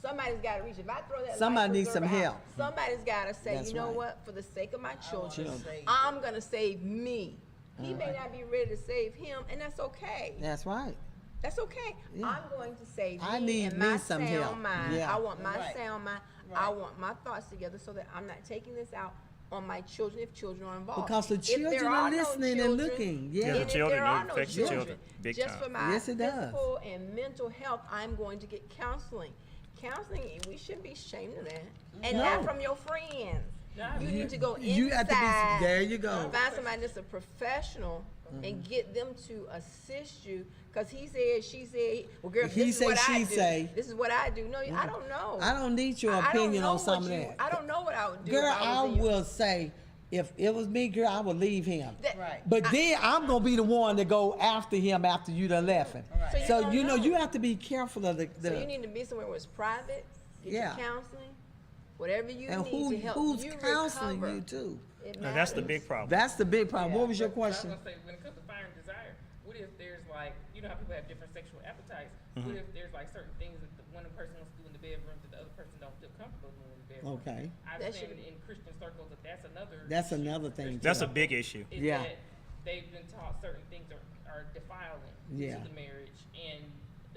Somebody's got to reach. If I throw that, Somebody life needs some preserver help. out, somebody's got to say, That's you know right. what? For the sake of my children, save I'm gonna save me. He may not be ready to save him, and that's okay. That's right. That's okay. Yeah. I'm going to save I me need and me my some sound help. mind. Yeah. I want my Right. sound mind. I Right. want my thoughts together so that I'm not taking this out on my children if children are involved. Because the If there children are no listening and children, looking. Yeah, Yeah. the and if children, there are it no affects the children, children, big just time. for my Yes, it does. physical and mental health, I'm going to get counseling. Counseling, we shouldn't be ashamed of that. And No. not from your friends. You need to go inside. You have to be. There you go. Find somebody that's a professional Mm-hmm. and get them to assist you. Cause he said, she said, well, girl, He this say, is what I she do. say. This is what I do. No, I don't know. I don't need your I don't opinion know on what some of you- that. I don't know what I would do. Girl, if I was in your- will say, if it was me, girl, I would leave him. That- Right. But then I'm gonna be the one to go after him after you done left him. Right. So you So don't you know know. you have to be careful of the. So you need to be somewhere where it's private. Get Yeah. your counseling, whatever you and need to help who's you counseling recover. you too? It Now, that's the matters. big problem. That's the big problem. Yeah. What was your I was question? gonna say, when it comes to fire and desire, what if there's like, you know how people have different sexual appetites? What if there's like certain things that one person wants to do in the bedroom that the other person don't feel comfortable doing in the bedroom? Okay. I've That seen should- in Christian circles that that's another. That's issue another for thing, Christians. That's a big issue. Is Yeah. that they've been taught certain things are defiling Yeah. to the marriage, and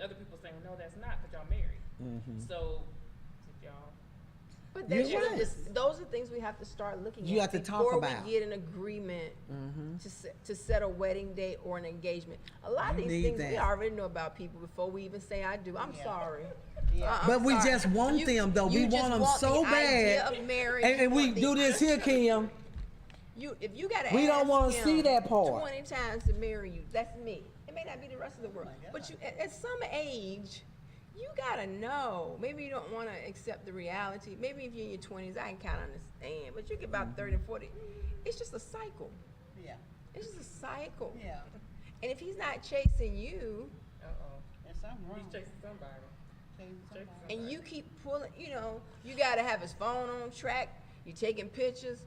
other people saying, no, that's not, because y'all married. Mm-hmm. So, if y'all, But You're that's just, right. those are things we have to start looking You at have to talk before about. Mm-hmm. we get an agreement to set a wedding date or an engagement. A lot of You these need things we that. already know about people before we even say I do. I'm sorry. Yeah. I'm But we sorry. just want You- them though. We you just want them so the idea bad. of marriage. And You we want do the- this here, Kim. If you gotta We don't ask wanna him see that part. 20 times to marry you, that's me. It may not be the rest of the world, but you at some age, you gotta know. Maybe you don't want to accept the reality. Maybe if you're in your 20s, I can kind of understand. But you get about 30, 40, it's just a cycle. Yeah. It's just a cycle. Yeah. And if he's not chasing you, There's something wrong. he's chasing somebody. Chasing somebody. and you keep pulling, you gotta have his phone on track. You're taking pictures.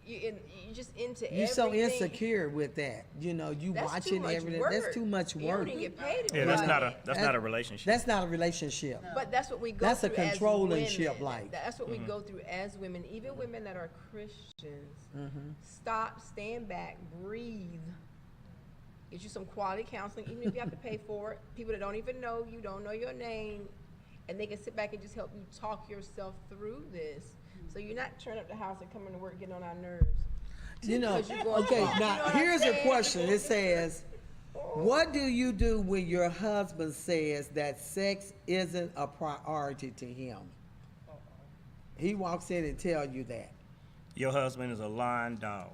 You're just into You everything. so insecure with that. You know, you That's too watching much everything. work. That's too much You work. don't even get paid to Yeah, do that's that. not a relationship. That's not a relationship. But that's what we go That's a through as controlling-ship women. like. That's what we go through as women, even women that are Christians. Stop, stand back, breathe. Get you some quality counseling, even if you have to pay for it. People that don't even know you, don't know your name, and they can sit back and just help you talk yourself through this. So you're not turning up the house and coming to work getting on our nerves. You know, Because you're going okay, wrong. You know now what I'm here's a saying? question. It says, what do you do when your husband says that sex isn't a priority to him? He walks in and tell you that. Your husband is a lying dog.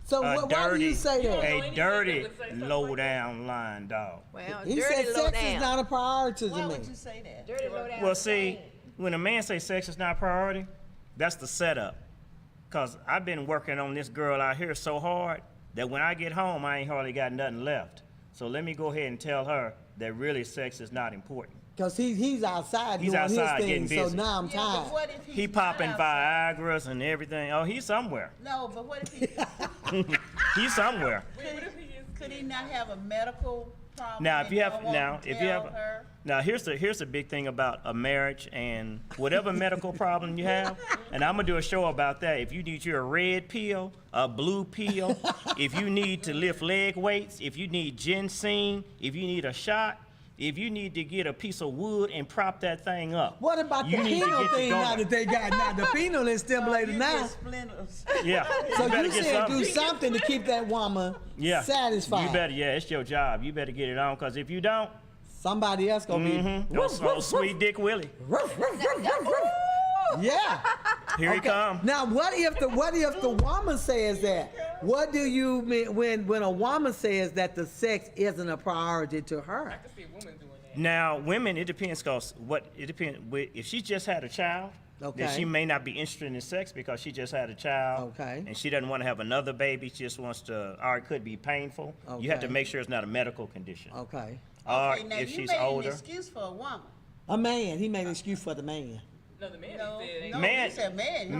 So A why do you say that? A dirty, low down lying dog. Well, He dirty said low sex down. is not a priority to Why me. would you say that? Dirty low down. Well, see, when a man say sex is not a priority, that's the setup. Cause I've been working on this girl out here so hard that when I get home, I ain't hardly got nothing left. So let me go ahead and tell her that really sex is not important. Because he's outside He's doing outside his thing, getting so busy. now I'm Yeah, tired. but what if he's He not popping outside? Viagra's and everything. Oh, he's somewhere. No, but what if he He's somewhere. could he not have a medical problem? Now, if and you have don't want now, to if you tell have her? now, here's the big thing about a marriage and whatever medical problem you have, and I'm gonna do a show about that. If you need your red pill, a blue pill, if you need to lift leg weights, if you need ginseng, if you need a shot, if you need to get a piece of wood and prop that thing up. What about the you need to penal get to thing now going. that they got now? The penal is stimulated You now. get splinters. Yeah. So better you get said do something. something to keep that woman Yeah. satisfied. You better, yeah, it's your job. You better get it on, because if you don't, Somebody else gonna be. oh, sweet Dick Willie. Yeah. Here he come. Now, what if the woman says that? What do you mean when a woman says that the sex isn't a priority to her? I can see a woman doing that. Now, women, it depends, cause it depends. If she just had a child, Okay. then she may not be interested in sex because she just had a child. Okay. And she doesn't want to have another baby. She just wants to, or it could be painful. You have to Okay. make sure it's not a medical condition. Okay. Or Okay, now if you she's made older. an excuse for a woman. A man, he made an excuse for the man. No, the man No, said, no, Man, he said man.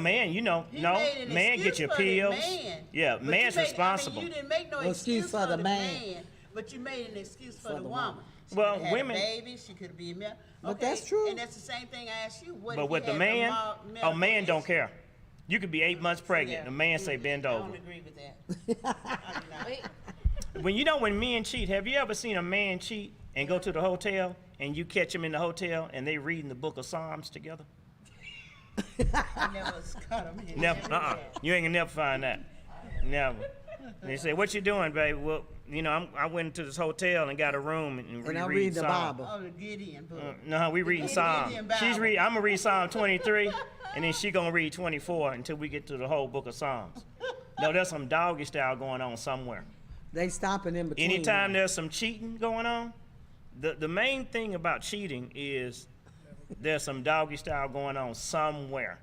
man, you know, He no, made an man excuse get your for the pills. man. Yeah, But you man's made- responsible. I mean, you didn't make no Excuse excuse for the man. but you made an excuse for For the the woman. woman. She Well, could've had women- a baby, she could be a male. But that's true. And that's the same thing I asked you. What But if with he the had man, medical a man don't issue? care. You could be 8 months pregnant. Yeah. The man say bend I over. don't agree with that. I do not. Wait, When men cheat, have you ever seen a man cheat and go to the hotel and you catch him in the hotel and they reading the book of Psalms together? I never caught him in Never, You ain't gonna never find that. Never. And they say, "What you doing, baby?" Well, you know, I went to this hotel and got a room and And I read read the Psalms. Bible. Oh, the Gideon book. No, we reading Psalms. Gideon Bible. I'm gonna read Psalm 23, and then she gonna read 24 until we get to the whole book of Psalms. No, there's some doggy style going on somewhere. They stopping in between. Anytime there's some cheating going on, the main thing about cheating is there's some doggy style going on somewhere.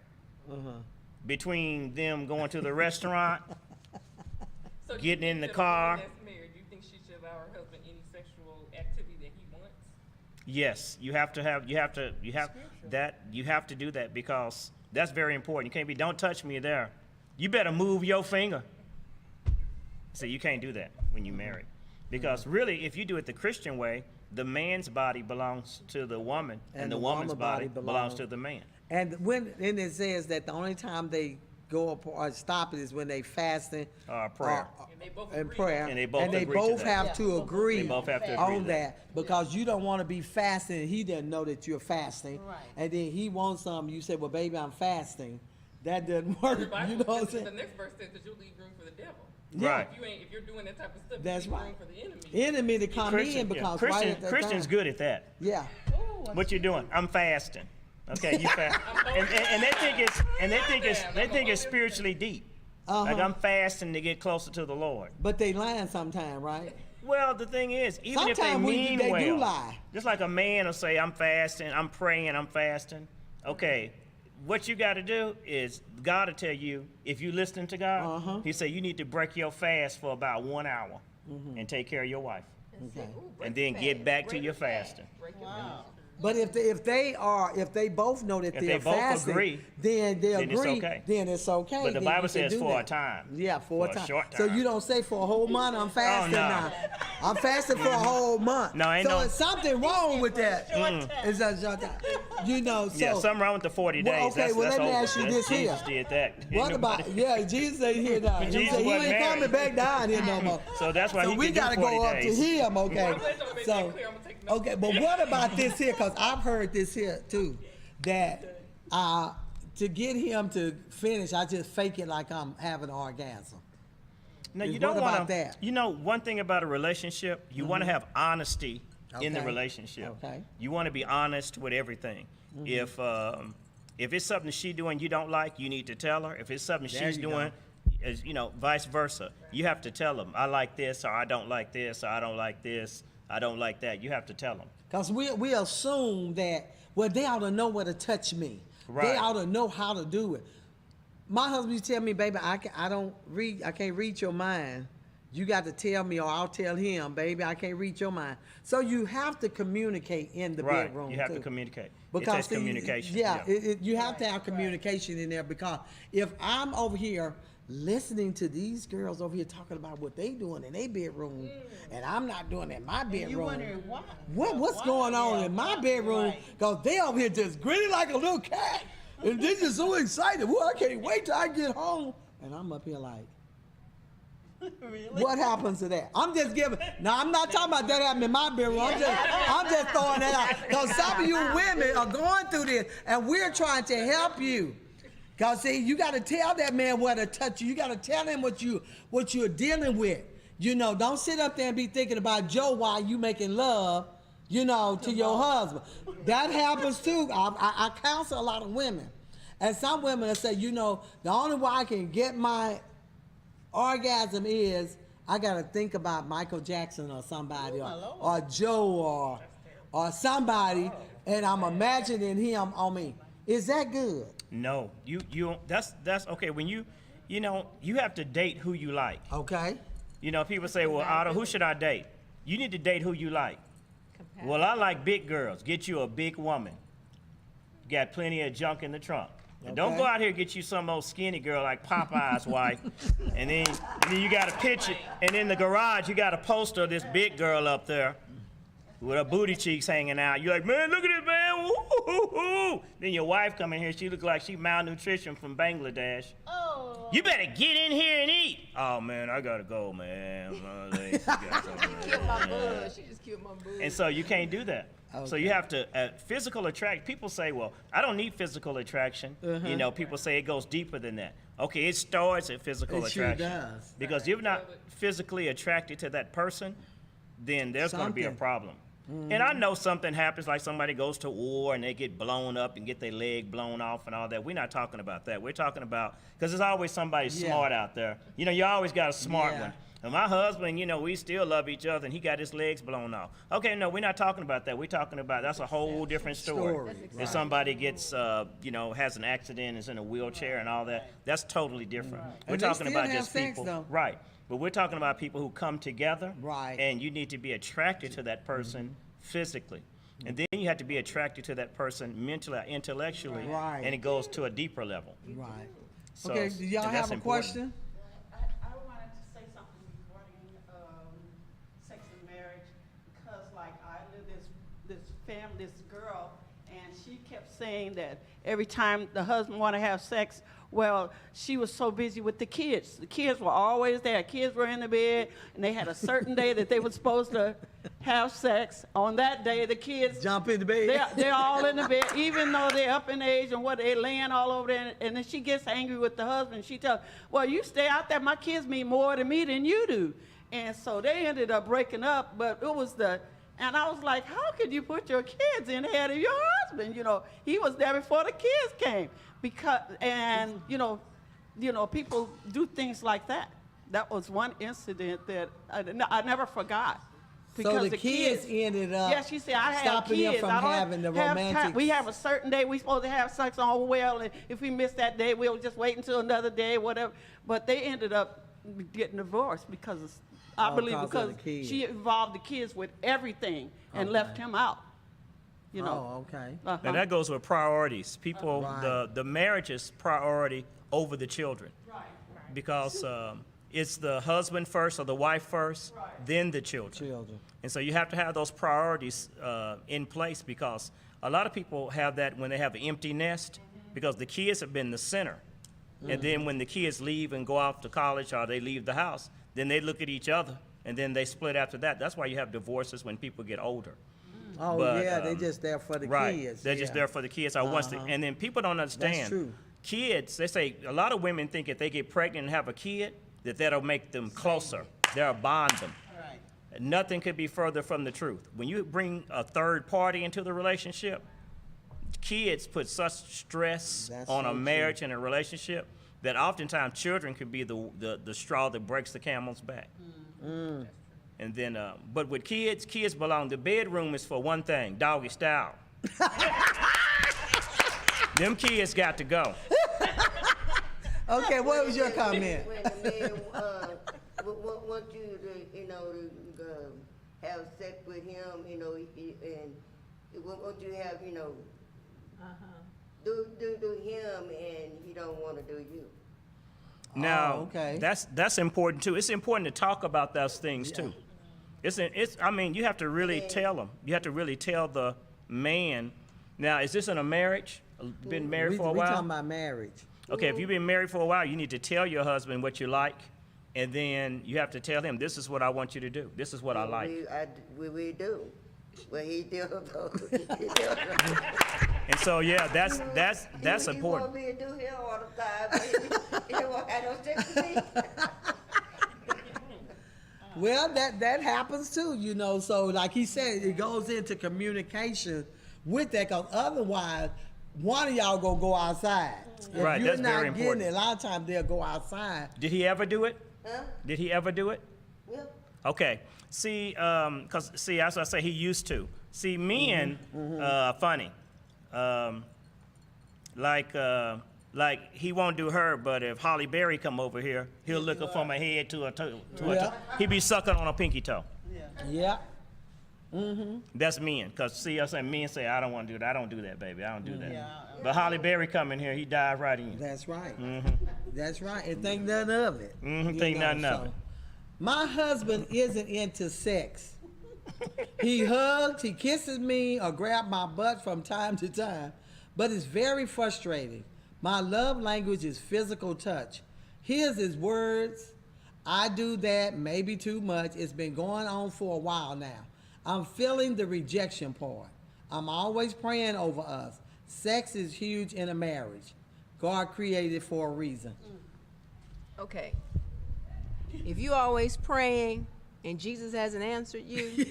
Between them going to the restaurant, so do you Getting in think the that a car. woman that's married, do you think she should allow her husband any sexual activity that he wants? yes, you have to do that because that's very important. You can't be, don't touch me there. You better move your finger. So you can't do that when you're married. Because really, if you do it the Christian way, the man's body belongs to the woman, and the woman's body belongs to the man. And it says that the only time they go up or stop it is when they fasting Prayer. And they both and agree. prayer. And they both agree to both that. have Yeah, to both agree, agree. They both have to agree on to that because you don't want to be fasting and he doesn't know that you're fasting. Right. And then he wants something, you say, well, baby, I'm fasting. That doesn't work. The Bible You know what I'm says- saying? The next verse says that you'll leave room for the devil. Right. If you're doing that type of stuff, That's you leave right. room for the enemy. Enemy to come in because right at that Christian's time. good at that. Yeah. What you doing? I'm fasting. Okay, you fast. and they think it's spiritually deep. Like I'm fasting to get closer to the Lord. But they lying sometime, right? Well, the thing is, even if they Sometime mean they well, do lie. just like a man will say, "I'm fasting, I'm praying, I'm fasting." Okay, what you got to do is God will tell you if you listen to God. He said you need to break your fast for about 1 hour and take care of your wife, Okay. and then get back to your fasting. Break your Wow. But if they both know that If they're they both fasting, agree, then they then it's agree. okay. Then it's okay. But the Then Bible you can says do for a that. time. Yeah, for a For a time. short So time. you don't say for a whole month. I'm fasting no. now. I'm fasting for a whole month. No, ain't so no- it's something wrong with that. It's a short time. You know. So Yeah, something wrong with the 40 Well, days. okay, that's, well, that's let me over. ask you That's- this here. Jesus did that. what about Jesus ain't here now? He Jesus said he wasn't ain't coming married. back down here no more. So that's why So he we can do gotta 40 go up days. to him, okay? I'm glad y'all made So, that clear. I'm gonna take notes. okay, but what about this here? Because I've heard this here too, that to get him to finish, I just fake it like I'm having an orgasm. No, you What don't want about to. that? You know, one thing about a relationship, you want to have honesty in the Okay. relationship. Okay. You want to be honest with everything. If it's something she doing you don't like, you need to tell her. If it's something There she's you go. doing, as you know, vice versa. You have to tell them, I like this, or I don't like this, or I don't like this, I don't like that. You have to tell them. Because we assume that, well, they ought to know where to touch me. They Right. ought to know how to do it. My husband used to tell me, baby, I can't read your mind. You got to tell me, or I'll tell him, baby, I can't read your mind. So you have to communicate in the Right. bedroom. You have too. to communicate. Because It's communication. Yeah, you have to have communication in there because if I'm over here listening to these girls over here talking about what they doing in their bedroom, and I'm not doing it in my And you bedroom. wondering why? What's Why? going on Yeah, in my why? bedroom? Right. Because they over here just grinning like a little cat. And they're just so excited. Well, I can't wait till I get home. And I'm up here like, Really? What happens to that? I'm just giving. Now I'm not talking about that happening in my bedroom. I'm just throwing that out because some of you women are going through this, and we're trying to help you. Cause see, you got to tell that man where to touch you. You got to tell him what you're dealing with. You know, don't sit up there and be thinking about Joe while you making love. You know, to your husband. That happens too. I counsel a lot of women, and some women will say, you know, the only way I can get my orgasm is I gotta think about Michael Jackson or somebody or Joe or somebody, and I'm imagining him on me. Is that good? No, you that's okay. When you know, you have to date who you like. Okay. You know, people say, well, Otto, who should I date? You need to date who you like. Well, I like big girls. Get you a big woman. Got plenty of junk in the trunk. And don't go out here and get you some old skinny girl like Popeye's wife, and then you got a picture, and in the garage you got a poster of this big girl up there with her booty cheeks hanging out. You're like, man, look at it, man. Woo-hoo-hoo-hoo. Then your wife come in here, she look like she malnutrition from Bangladesh. Oh. You better get in here and eat. Oh man, I gotta go, man. Killed my buzz. She just killed my buzz. And so you can't do that. Okay. So you have to physical attract. People say, well, I don't need physical attraction. You know, people say it goes deeper than that. Okay, it starts at physical It sure attraction. does. Because if you're not physically attracted to that person, then there's going to be a Something. problem. And I know something happens, like somebody goes to war and they get blown up and get their leg blown off and all that. We're not talking about that. We're talking about, because there's always somebody smart out there. You know, you always got a smart one. And my husband, you know, we still love each other, and he got his legs blown off. Okay, no, we're not talking about that. We're talking about, that's a whole different story. If somebody gets, you know, has an accident, is in a wheelchair and all that, that's totally different. We're And they talking still about have just sex, people. though. Right. But we're talking about people who come together. Right. And you need to be attracted to that person physically. And then you have to be attracted to that person mentally, intellectually. Right. And it goes to a deeper level. Right. So, Okay, do y'all and that's have a important. question? I wanted to say something regarding sex and marriage, because like I knew this girl, and she kept saying that every time the husband want to have sex, well, she was so busy with the kids. The kids were always there. Kids were in the bed, and they had a certain day that they were supposed to have sex. On that day, the kids Jump in the bed. they're all in the bed, even though they're up in age and what they're laying all over there. And then she gets angry with the husband. She tells, well, you stay out there. My kids mean more to me than you do. And so they ended up breaking up. But it was and I was like, how could you put your kids in ahead of your husband? You know, he was there before the kids came. And you know, people do things like that. That was one incident that I never forgot. So the kids ended up yeah, she said, I have stopping them kids. from I don't having the have romantic. time. We have a certain day we supposed to have sex on. Well, and if we miss that day, we'll just wait until another day, whatever. But they ended up getting divorced because I believe because of because the kids. she involved the kids with everything and left him out. You know. Oh, okay. Uh-huh. Now that goes with priorities. People, Right. the marriage is priority over the children. Right. Because it's the husband first or the wife first, then the children. Children. And so you have to have those priorities in place, because a lot of people have that when they have an empty nest, because the kids have been the center. And then when the kids leave and go off to college or they leave the house, then they look at each other and then they split after that. That's why you have divorces when people get older. Oh, But, yeah, they just there for the Right. kids. They're just yeah. there for the kids. Or once they, and then people don't understand. true. Kids, they say, a lot of women think if they get pregnant and have a kid, that'll make them closer. That'll bond them. Right. Nothing could be further from the truth. When you bring a third party into the relationship, kids put such stress That's on so a marriage and a relationship that oftentimes children could be the straw that breaks the camel's back. And then, but with kids belong, the bedroom is for one thing, doggy style. Them kids got to go. Okay, what was your comment? When the man want you to, you know, to have sex with him, you know, and want you to have, you know, do him, and he don't want to do you. Now, Oh, okay. that's important too. It's important to talk about those things too. I mean, you have to really tell them. You have to really tell the man. Now, is this in a marriage? Been married for a We while? talking about marriage. Okay, if you've been married for a while, you need to tell your husband what you like and then you have to tell him, this is what I want you to do. This is what I like. We do. Well, he do. And so, yeah, that's He important. want me to do him all the time, but he won't have no sex with me. Well, that happens too, you know. So, like he said, it goes into communication with that, because otherwise, one of y'all gonna go outside. If Right, you're that's not very getting important. it, a lot of times they'll go outside. Did he ever do it? Huh? Did he ever do it? Yeah. Okay. See, as I say, he used to. See, men, funny. Like he won't do her, but if Holly Berry come over here, he'll look her from her head to a toe. Yeah. He be sucking on a pinky toe. Yeah. That's men. Because, see, I say, men say, I don't want to do that. I don't do that, baby. I don't do that. Yeah. But Holly Berry come in here, he dive right in. That's right. That's right. And think nothing of it. you Think know, nothing of it. My husband isn't into sex. He hugs, he kisses me, or grabs my butt from time to time, but it's very frustrating. My love language is physical touch. His is words. I do that, maybe too much. It's been going on for a while now. I'm feeling the rejection part. I'm always praying over us. Sex is huge in a marriage. God created for a reason. Okay. If you always praying and Jesus hasn't answered you,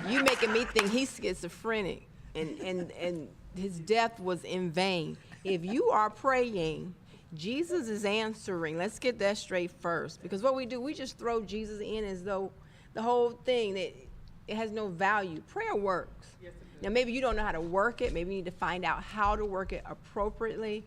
you making me think he's schizophrenic and his death was in vain. If you are praying, Jesus is answering. Let's get that straight first. Because what we do, we just throw Jesus in as though the whole thing, that it has no value. Prayer works. Yes, it does. Now, maybe you don't know how to work it. Maybe you need to find out how to work it appropriately,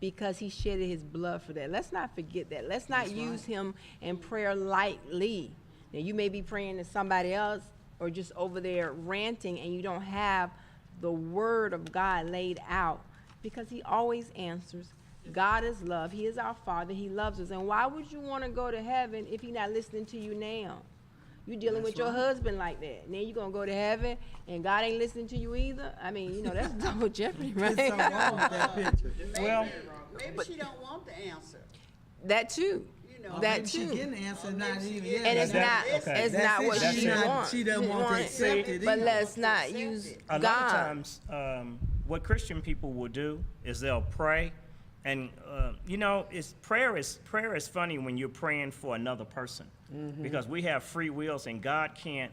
because he shedded his blood for that. Let's not forget that. Let's not use him in prayer lightly. Now, you may be praying to somebody else or just over there ranting, and you don't have the word of God laid out, because he always answers. God is love. He is our Father. He loves us. And why would you want to go to heaven if he's not listening to you now? You dealing with your husband like that. Now you're going to go to heaven and God ain't listening to you either? I mean, you know, that's double jeopardy, There's something right? wrong with that picture. Well, Maybe she don't want the answer. That too. You know, That Maybe she too. getting the answer, not maybe she even get- yet. And it's That- not, okay. it's That's not it. what She she not- wants. she doesn't want to accept it But either. let's not Accept use it. a lot of God. times, what Christian people will do is they'll pray, and you know, prayer is funny when you're praying for another person, because we have free wills, and God can't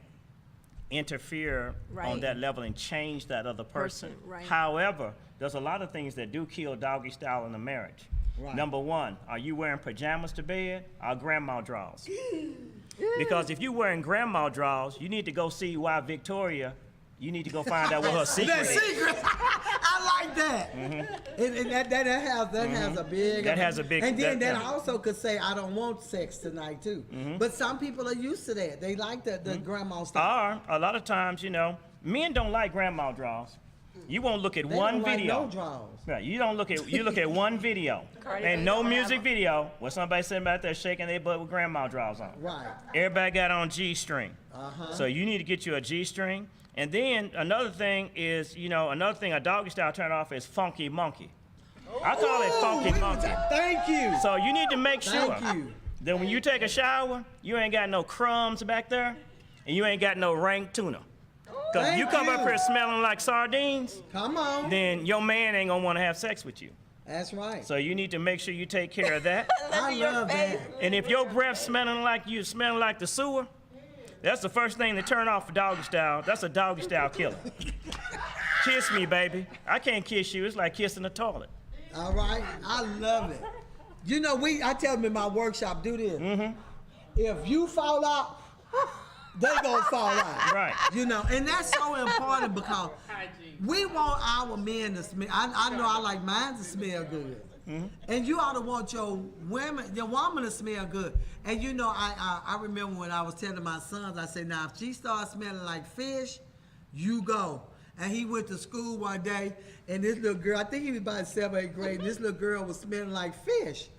interfere on Right. that level and change that other person. Right. However, there's a lot of things that do kill doggy style in a marriage. Right. Number one, are you wearing pajamas to bed or grandma drawers? Because if you're wearing grandma drawers, you need to go see why Victoria. You need to go find out what her secret That is. secret. I like that. And that has a big. That has a big- And then that- that also could say, I don't want sex tonight too. But some people are used to that. They like the grandma stuff. Or a lot of times, you know, men don't like grandma draws. You won't look at They one don't like video. no draws. Right, you look at one video and no music video where somebody sitting back there shaking their butt with grandma draws on. Right. Everybody got on G-string. So you need to get you a G-string. And then another thing is, you know, a doggy style turn off is funky monkey. I call it funky monkey. Thank you. So you need to make sure Thank you. that when you take a shower, you ain't got no crumbs back there, and you ain't got no rank tuna. Because if you Thank come up you. here smelling like sardines, Come on. then your man ain't gonna want to have sex with you. That's right. So you need to make sure you take care of that. I love that. And if your breath smelling like the sewer, that's the first thing to turn off for doggy style. That's a doggy style killer. Kiss me, baby. I can't kiss you. It's like kissing the toilet. All right. I love it. You know, I tell them in my workshop, do this. If you fall out, they gonna fall out. Right. You know, and that's so important because Hygiene. we want our men to smell. I know I like mine to smell good. And you ought to want your woman to smell good. And you know, I remember when I was telling my sons, I said, now if she starts smelling like fish, you go. And he went to school one day, and this little girl, I think he was about 7th, 8th grade, and this little girl was smelling like fish.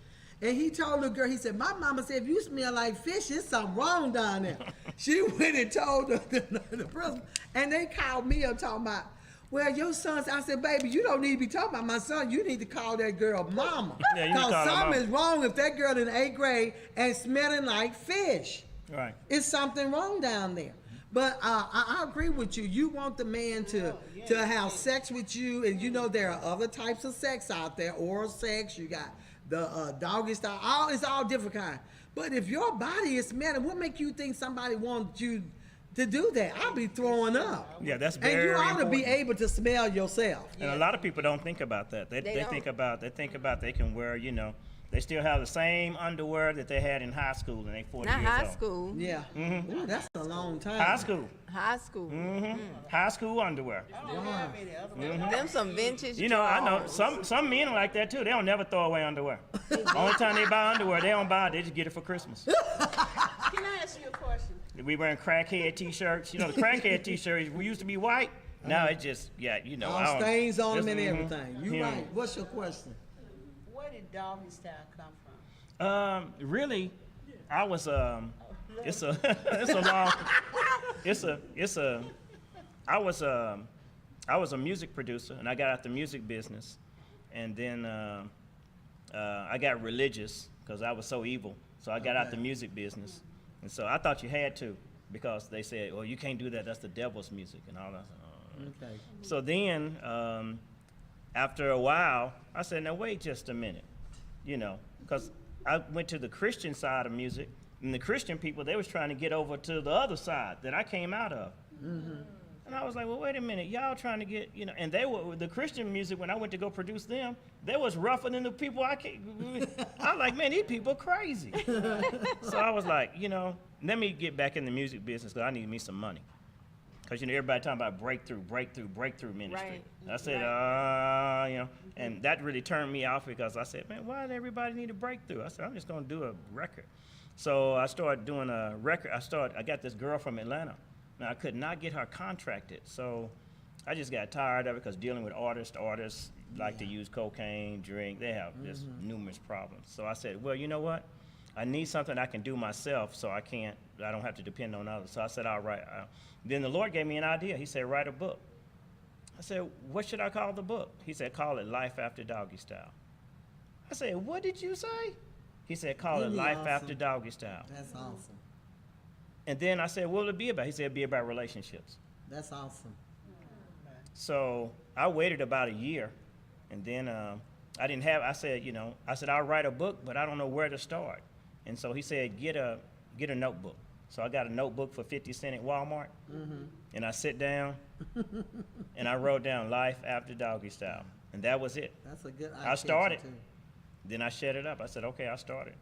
And he told the girl, he said, my mama said, if you smell like fish, there's something wrong down there. She went and told the principal, and they called me up talking about, Well, your sons, I said, baby, you don't need to be talking about my son. You need to call that girl mama. Yeah, you need to Because call her something mama. is wrong if that girl in 8th grade and smelling like fish. Right. It's something wrong down there. But I agree with you. You want the man to have sex with you, and you know there are other types of sex out there. Oral sex, you got the doggy style. It's all different kind. But if your body is smelling, what make you think somebody wants you to do that? I'll be throwing up. Yeah, that's And very you ought to be important. able to smell yourself. And a lot of people don't think about that. They don't. think about they can wear, they still have the same underwear that they had in high school and they 40 Not years high old. school. Yeah. Ooh, that's a long time. High school. High school. High school underwear. I don't have any other ones. Them some vintage. I know drawers. some men are like that too. They don't never throw away underwear. Only time they buy underwear, they don't buy it. They just get it for Christmas. Can I ask you a question? We wearing crackhead t-shirts. The crackhead t-shirts we used to be white. Now it's just I All don't- stains on them just- and mhm. everything. You Yeah. right. What's your question? Where did doggy style come from? Really, I was it's a it's a long I was a music producer and I got out the music business, and then I got religious because I was so evil, so I got out the music business, and so I thought you had to because they said, well, you can't do that, that's the devil's music and all that. Okay. So then, after a while, I said, now wait just a minute, because I went to the Christian side of music, and the Christian people, they was trying to get over to the other side that I came out of. And I was like, well, wait a minute, y'all trying to get, and they were, the Christian music, when I went to go produce them, they was rougher than the people I was like, man, these people crazy. So I was like, let me get back in the music business because I need me some money. Because, everybody talking about breakthrough ministry. Right. I said, and that really turned me off because I said, man, why does everybody need a breakthrough? I said, I'm just going to do a record. So I started doing a record. I got this girl from Atlanta. Now, I could not get her contracted. So I just got tired of it because dealing with artists like to use cocaine, drink. They have just numerous problems. So I said, well, you know what? I need something I can do myself so I don't have to depend on others. So I said, all right. Then the Lord gave me an idea. He said, write a book. I said, what should I call the book? He said, call it Life After Doggy Style. I said, what did you say? He said, call it Isn't he Life awesome? After Doggy Style. That's awesome. And then I said, what will it be about? He said, it'll be about relationships. That's awesome. So I waited about a year, and then I said, I'll write a book, but I don't know where to start. And so he said, get a notebook. So I got a notebook for 50 cents at Walmart, and I sit down, and I wrote down Life After Doggy Style, and that was it. That's a good I started. too. Then I shut it up. I said, okay, I started.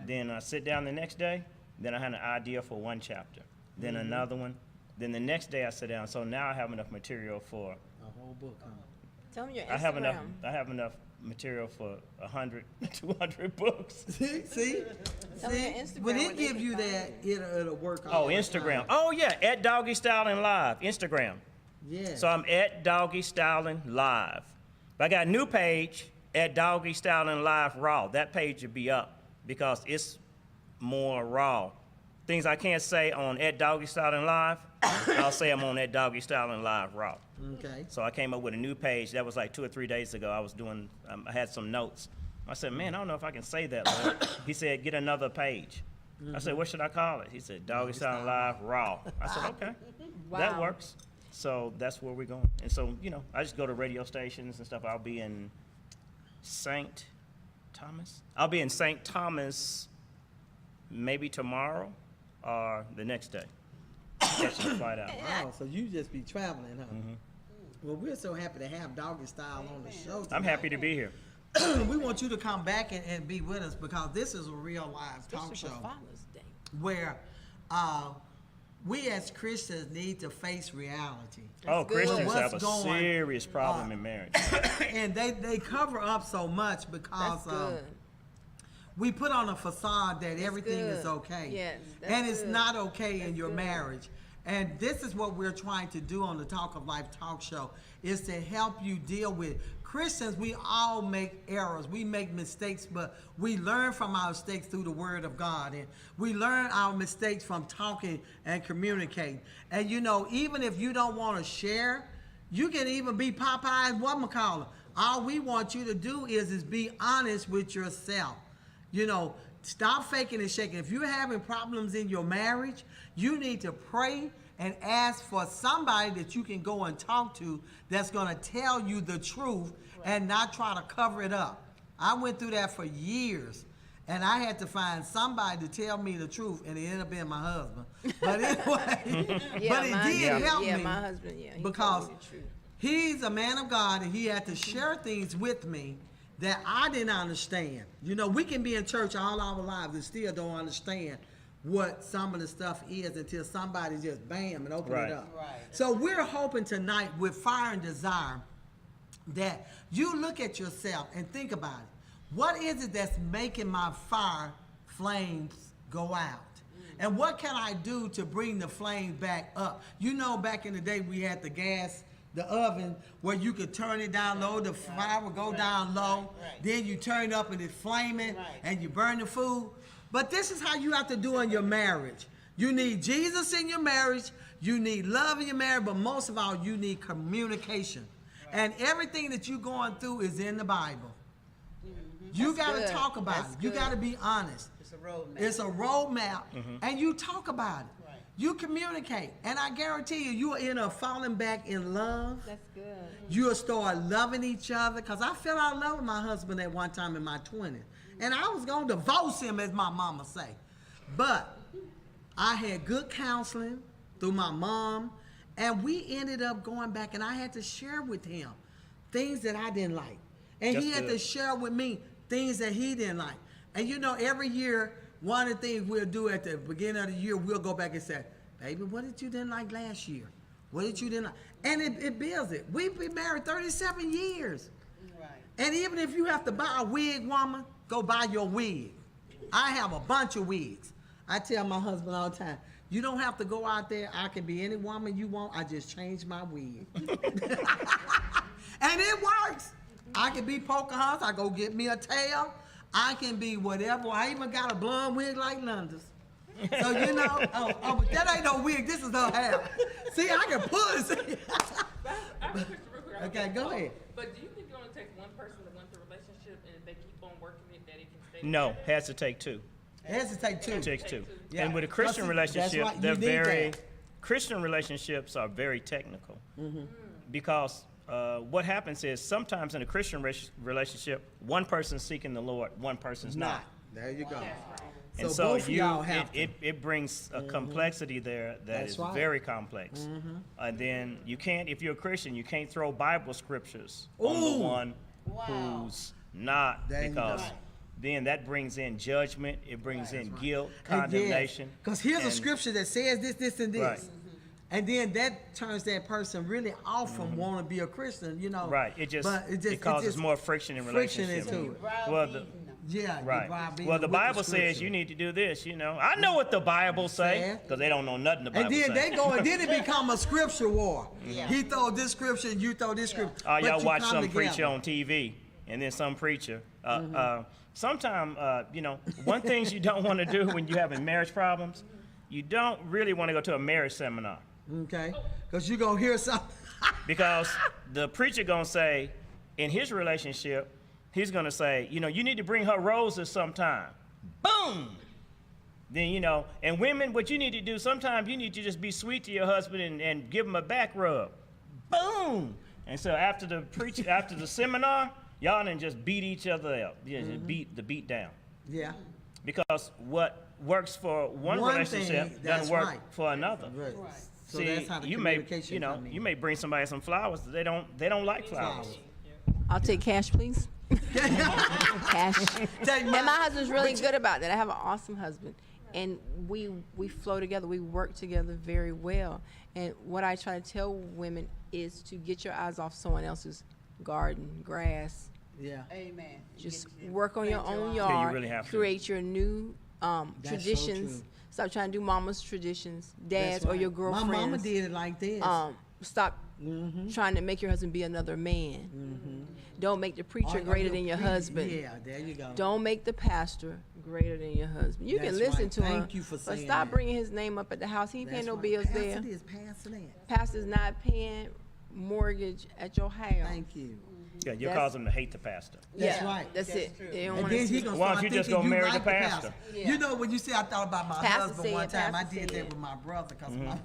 Then I sit down the next day, then I had an idea for one chapter, then another one. Then the next day I sit down, so now I have enough material for, A whole book. Huh? Tell me your Instagram. I have enough material for 100, 200 books. See? Tell me your Instagram When where it they give can you find that, you. it'll work. Oh, all the Instagram. time. Oh, yeah, at Doggy Styling Live, Instagram. Yeah. So I'm at Doggy Styling Live. But I got a new page at Doggy Styling Live Raw. That page will be up because it's more raw. Things I can't say on at Doggy Styling Live, I'll say them on at Doggy Styling Live Raw. Okay. So I came up with a new page. That was like 2 or 3 days ago. I was doing, I had some notes. I said, man, I don't know if I can say that, Lord. He said, get another page. I said, what should I call it? He said, Doggy Styling Live Raw. I said, okay, that Wow. works. So that's where we're going. And so, I just go to radio stations and stuff. I'll be in St. Thomas. I'll be in St. Thomas maybe tomorrow or the next day. Catching the flight out. Wow, so you just be traveling, huh? Well, we're so happy to have Doggy Style on the show I'm tonight. happy to be here. We want you to come back and be with us because this is a real live talk Especially show for Father's Day. where we as Christians need to face reality. Oh, good. Christians What's have a going serious problem in marriage. And they cover up so much because That's good. we put on a facade that everything is good. okay. Yes, that's and it's good. not okay in That's your good. marriage. And this is what we're trying to do on the Talk of Life talk show, is to help you deal with Christians. We all make errors. We make mistakes, but we learn from our mistakes through the Word of God. And we learn our mistakes from talking and communicating. And even if you don't want to share You can even be Popeye's whatchamacallit. All we want you to do is be honest with yourself. You know, stop faking and shaking. If you're having problems in your marriage, you need to pray and ask for somebody that you can go and talk to that's going to tell you the truth and not try to cover it up. I went through that for years, and I had to find somebody to tell me the truth, and it ended up being my husband. But anyway, but it did help me. Yeah, my husband, he because told me the truth. he's a man of God, and he had to share things with me that I didn't understand. You know, we can be in church all our lives and still don't understand what some of the stuff is until somebody just bam and open it up. Right. So we're hoping tonight with Fire and Desire that you look at yourself and think about it. What is it that's making my fire flames go out? And what can I do to bring the flames back up? You know, back in the day we had the gas, the oven, where you could turn it down low, the fire would go down low, then you turn it up and it's flaming, and you burn the food. But this is how you have to do in your marriage. You need Jesus in your marriage, you need love in your marriage, but most of all, you need communication. And everything that you're going through is in the Bible. You got to talk about it. You got to be honest. It's a roadmap. It's a roadmap, and you talk about it. Right. You communicate, and I guarantee you, you will end up falling back in love. That's good. You'll start loving each other, because I fell out of love with my husband at one time in my 20s. And I was going to divorce him, as my mama say. But I had good counseling through my mom, and we ended up going back, and I had to share with him things that I didn't like. And he had to share with me things that he didn't like. And you know, every year, one of the things we'll do at the beginning of the year, we'll go back and say, baby, what did you didn't like last year? What did you didn't like? And it builds it. We've been married 37 years. Right. And even if you have to buy a wig, woman, go buy your wig. I have a bunch of wigs. I tell my husband all the time, you don't have to go out there. I can be any woman you want. I just change my wig. And it works. I can be Pocahontas. I go get me a tail. I can be whatever. I even got a blonde wig like Lunda's. So, you know, but that ain't no wig. This is her hair. See, I can pull it. I have a question real quick. Okay, go ahead. But do you think it only takes one person to win the relationship, and if they keep on working it, that it can stay No, together? has to take two. It has to take two. It takes two. Yeah. And with a Christian That's relationship, right. You they're need very, that. Christian relationships are very technical. Because what happens is sometimes in a Christian relationship, one person's seeking the Lord, one person's not. There you go. And So both of y'all have to. it brings a complexity there that That's is right. very complex. And then you can't, if you're a Christian, you can't throw Bible scriptures on the Ooh. one who's not, There you because go. then that brings in judgment, it brings in guilt, condemnation. Because here's a and- scripture that says this, this, and this. Right. And then that turns that person really off from wanting to be a Christian, you know. Right, it just, But it causes more friction in friction relationships. into it. Well, the, Yeah, you right. browbeating Well, the with Bible says scripture. you need to do this, you know. I know what the Bible say, Says. because they don't know nothing the Bible And then say. they go, and then it become a scripture war. He throw this scripture, and you throw this scripture. Oh, But y'all you watch come some together. preacher on TV, and then some preacher. Sometimes, you know, one thing you don't want to do when you're having marriage problems, you don't really want to go to a marriage seminar. Okay? Because you're going to hear something. Because the preacher going to say, in his relationship, he's going to say, you know, you need to bring her roses sometime. Boom! Then, you know, and women, what you need to do, sometimes you need to just be sweet to your husband and give him a back rub. Boom! And so after the seminar, y'all done just beat each other up. Yeah, just beat down. Yeah. Because what works for one One relationship thing, that's doesn't work right. for another. Right. So See, that's how the you may, communication you know, come in. you may bring somebody some flowers. They don't like flowers. I'll take cash, please. Cash. Take And my husband's really good about that. I have an awesome husband, and we flow together. We work together very well. And what I try to tell women is to get your eyes off someone else's garden, grass. Yeah. Amen. Just Get- work on your plant own own. Yeah, you yard. really have to. Create your new so traditions. true. Stop trying to do mama's traditions, dad's, That's or right. your girlfriend's. My mama did it like this. Stop trying to make your husband be another man. Don't make the preacher Or greater your than your preacher. husband. Yeah, there you go. Don't make the pastor greater than your husband. You can That's listen right. to him, Thank you for but saying stop that. bringing his name up at the house. He ain't That's paying no right. bills Pass there. it is, pass it in. Pastor's not paying mortgage at your house. Thank you. Yeah, you That's- cause them to hate the pastor. That's Yeah, right. That's That's it. true. They don't And wanna then see- he gonna Why don't start you just thinking go you marry the like pastor? Yeah. You know, when you say I thought about my Pastor husband one said, time, I Pastor did that said. with my brother because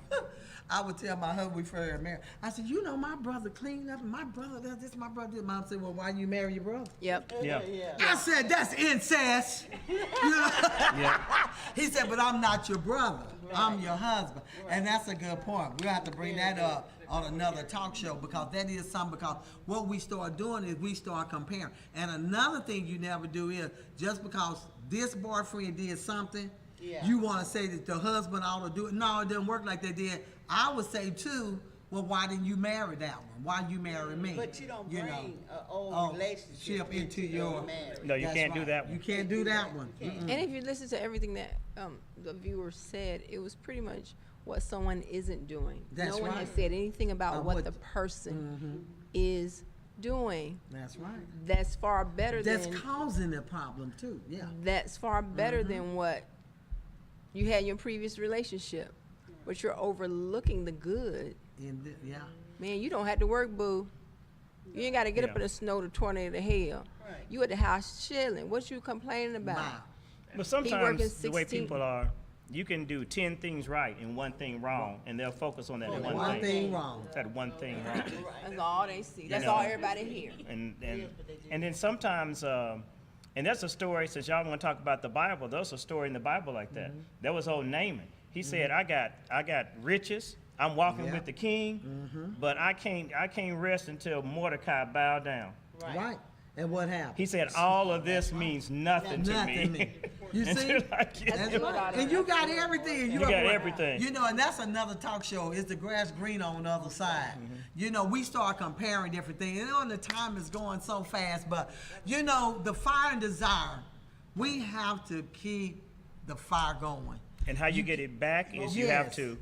I would tell my husband we first married. I said, you know, my brother cleaned up, and my brother does this, my brother did. Mom said, well, why you marry your brother? Yep. Yeah. I said, that's incest. You know? Yeah. He said, but I'm not your brother. I'm your husband. And that's a good point. We'll have to bring that up on another talk show because that is something, because what we start doing is we start comparing. And another thing you never do is just because this boyfriend did something, Yeah. you want to say that the husband ought to do it. No, it doesn't work like they did. I would say too, well, why didn't you marry that one? Why you marry me? But you don't know? bring an old relationship into your marriage. No, you That's can't do right. that one. You can't do that one. And if you listen to everything that the viewer said, it was pretty much what someone isn't doing. That's no one right. has said anything about Of what what- the person is doing. That's right. That's far better That's than causing the problem too. Yeah. that's far better than what you had in your previous relationship. But you're overlooking the good. Yeah. Man, you don't have to work, boo. You ain't got to get up Yeah. in the snow, the tornado, the hell. Right. You at the house chilling. What you complaining about? Wow. But working sometimes the way 16 people are, you can do 10 things right and one thing wrong, and they'll focus on that one, One thing. thing wrong. That one thing wrong. That's all they see. That's know. all everybody hear. And then sometimes, and that's a story. Since y'all want to talk about the Bible, there's a story in the Bible like that. There was old Naaman. He said, "I got riches. I'm walking Yeah. with the king, but I can't rest until Mordecai bow down." Right. And what happened? He said, "All of this means nothing to Nothing. me." You And see? they're like, yeah. That's what right. I And you got everything. You up got for it. everything. You know, and that's another talk show. Is the grass green on the other side? You know, we start comparing different things. And on the time is going so fast, but you know, the fire and desire, we have to keep the fire going. And how you get it back is you have Yes. to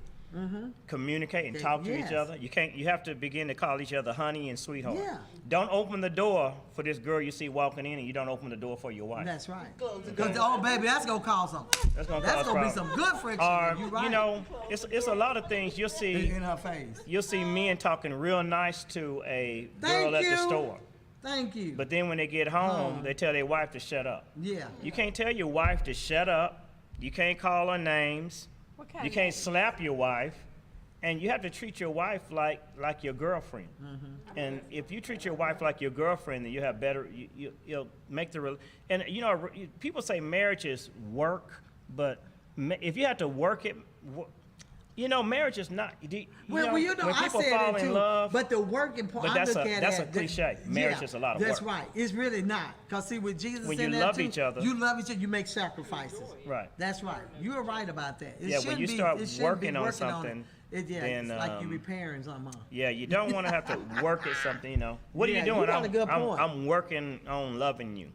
communicate and talk to each Yes. other. You have to begin to call each other honey and sweetheart. Yeah. Don't open the door for this girl you see walking in, and you don't open the door for your wife. That's right. Close the Because oh baby, that's gonna cause something. That's gonna That's cause gonna be problems. some good friction. Or you right. you know, it's a lot of things you'll see. in her face. You'll see men talking real nice to a Thank girl at you. the store, Thank you. but then when they get home, they tell their wife to shut up. yeah. You can't tell your wife to shut up. You can't call her names. What kind You of can't slap your wife, and you have to treat your wife like your girlfriend. And if you treat your wife like your girlfriend, then you have better. You'll make the. And you know, people say marriage is work, but if you have to work it, you know, marriage is not. Well, you know, when I people said fall it too. in love, But the working part, But I that's look a- at that's it a cliche. Marriage is a lot of That's work. right. It's really not. Because see, with Jesus When in you that love too, each other. you love each other, you make sacrifices. Right. That's right. You're right about that. It Yeah, when shouldn't you be- start it shouldn't be working on it. something, Yeah, then, it's like you um, repairing something. yeah, you don't want to have to work at something. You know, what are Yeah, you you doing? got a good point. I'm working on loving you.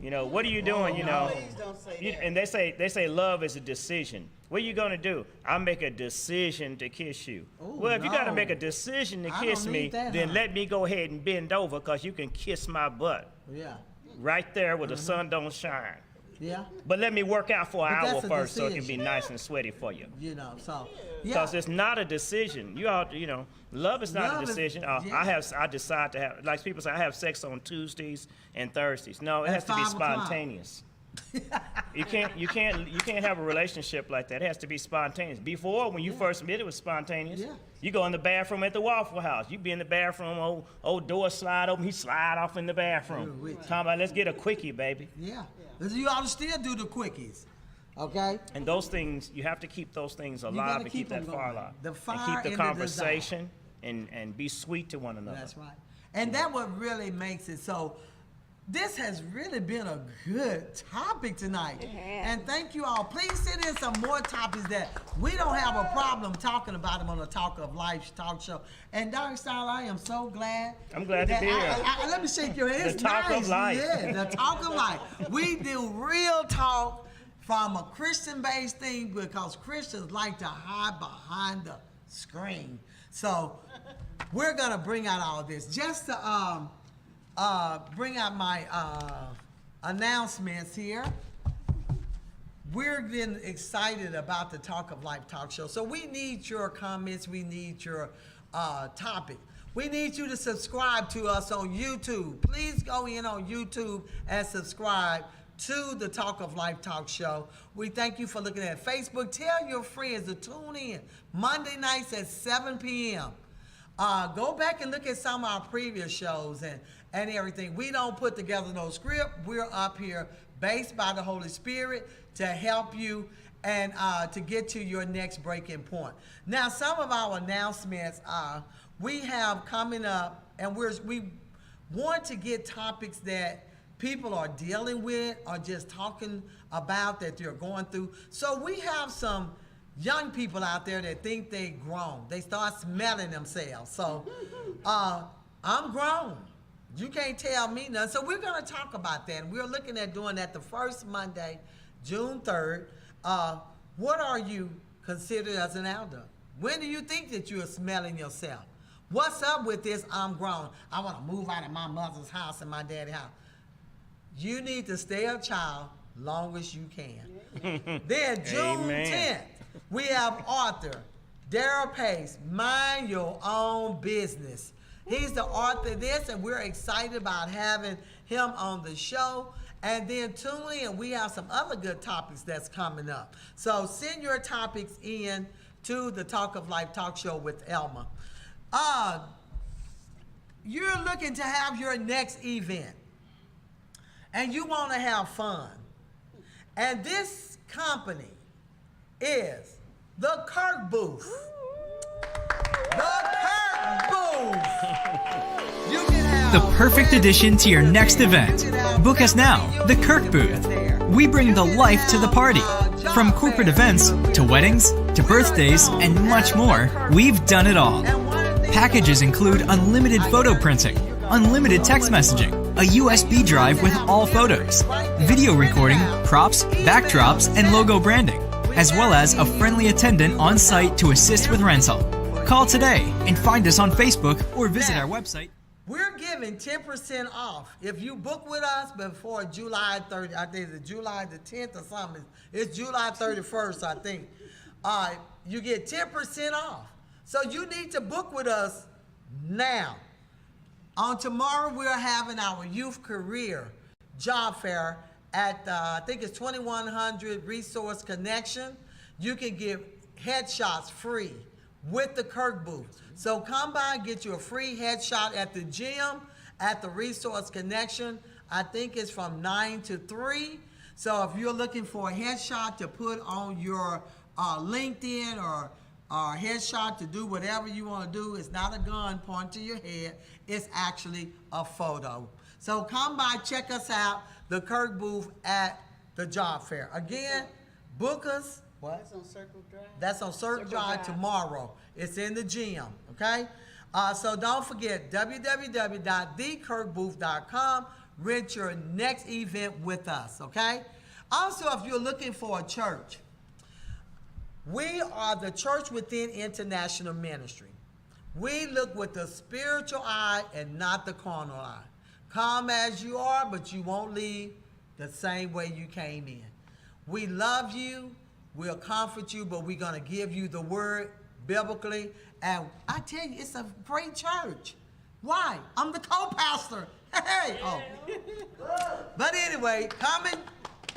You know, what are you doing? You know, Please don't say that. and they say love is a decision. What are you gonna do? I make a decision to kiss you. Oh, Well, if you got to no. make a decision to I kiss don't me, need that, then huh? let me go ahead and bend over, cause you can kiss my butt Yeah. right there where the sun don't shine. Yeah. But let me work out for an But hour that's a first, so it can be decision. nice and sweaty for you. You know, so Because it's not a decision. You know, love is not Love a is- decision. yeah. I decide to have, like people say, I have sex on Tuesdays and Thursdays. No, it At has to be 5 o'clock. spontaneous. You can't have a relationship like that. It has to be spontaneous. Before, when you first met, it was spontaneous. Yeah. You go in the bathroom at the Waffle House. You be in the bathroom, old door slide open, he slide off in the bathroom. Ooh, wee. Talking about, let's get a quickie, baby. yeah. You ought to still do the quickies. Okay. And those things, you have to keep those things gotta alive and keep keep that them fire going. alive. The and fire keep the and the conversation and be sweet to one another. That's right. And that what really makes it so. This has really been a good topic tonight. It has. And thank you all. Please send in some more topics that we don't have a problem talking about them on the Talk of Life talk show. And Dr. Style, I am so glad. I'm glad to that be here. let me shake your hand. The It's Talk of nice. Life. Yeah, the Talk of Life. We do real talk from a Christian-based thing because Christians like to hide behind the screen. So we're gonna bring out all of this just to bring out my announcements here. We're getting excited about the Talk of Life talk show. So we need your comments. We need your topic. We need you to subscribe to us on YouTube. Please go in on YouTube and subscribe to the Talk of Life Talk Show. We thank you for looking at Facebook. Tell your friends to tune in Monday nights at 7 p.m. Go back and look at some of our previous shows and everything. We don't put together no script. We're up here based by the Holy Spirit to help you and to get to your next breaking point. Now, some of our announcements we have coming up, and we want to get topics that people are dealing with or just talking about that they're going through. So we have some young people out there that think they grown. They start smelling themselves. So I'm grown. You can't tell me nothing. So we're going to talk about that. And we're looking at doing that the first Monday, June 3rd. What are you considered as an adult? When do you think that you are smelling yourself? What's up with this? I'm grown. I want to move out of my mother's house and my daddy's house. You need to stay a child long as you can. Then June 10th, we have author Daryl Pace, Mind Your Own Business. He's the author of this, and we're excited about having him on the show. And then tune in. We have some other good topics that's coming up. So send your topics in to the Talk of Life Talk Show with Elma. You're looking to have your next event, and you want to have fun. And this company is the Kirk Booth. The Kirk Booth. You can have the perfect addition to your next event. Book us now, the Kirk Booth. We bring the life to the party. From corporate events to weddings to birthdays and much more, we've done it all. Packages include unlimited photo printing, unlimited text messaging, a USB drive with all photos, video recording, props, backdrops, and logo branding, as well as a friendly attendant on site to assist with rental. Call today and find us on Facebook or visit our website. We're giving 10% off if you book with us before July 30th. I think it's July the 10th or something. It's July 31st, I think. You get 10% off. So you need to book with us now. On tomorrow, we're having our youth career job fair at, I think it's 2100 Resource Connection. You can get headshots free with the Kirk Booth. So come by and get you a free headshot at the gym, at the Resource Connection. I think it's from 9 to 3. So if you're looking for a headshot to put on your LinkedIn or headshot to do whatever you want to do, it's not a gun pointing to your head. It's actually a photo. So come by, check us out, the Kirk Booth at the job fair. Again, book us. What? That's on Circle Drive. That's on Circle Drive tomorrow. It's in the gym, okay? So don't forget, www.thekirkbooth.com. Rent your next event with us, okay? Also, if you're looking for a church, we are the Church Within International Ministry. We look with the spiritual eye and not the carnal eye. Come as you are, but you won't leave the same way you came in. We love you. We'll comfort you, but we're going to give you the word biblically. And I tell you, it's a great church. Why? I'm the co-pastor. Hey! Oh. But anyway, coming,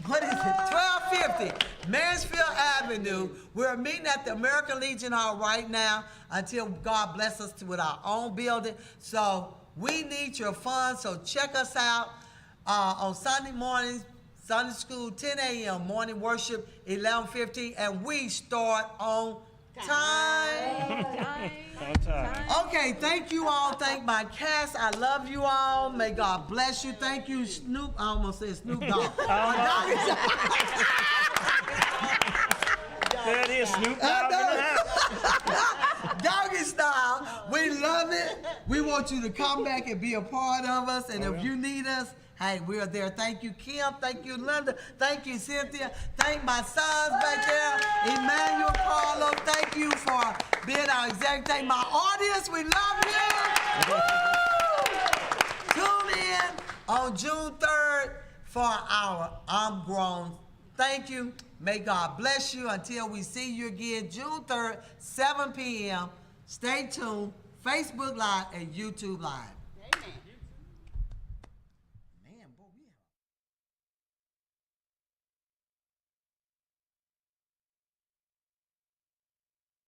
what is it? 1250 Mansfield Avenue. We're meeting at the American Legion Hall right now until God bless us with our own building. So we need your funds. So check us out on Sunday mornings. Sunday school, 10 a.m., morning worship, 11:15, and we start on time. Okay, thank you all. Thank my cast. I love you all. May God bless you. Thank you, Snoop. I almost said Snoop Dogg. There it is, Snoop Dogg in the house. Doggy style. We love it. We want you to come back and be a part of us. And if you need us, hey, we are there. Thank you, Kim. Thank you, Linda. Thank you, Cynthia. Thank my sons back there, Emmanuel, Carlo. Thank you for being our executive. Thank my audience. We love you. Tune in on June 3rd for our I'm Grown. Thank you. May God bless you until we see you again June 3rd, 7 p.m. Stay tuned Facebook Live and YouTube Live.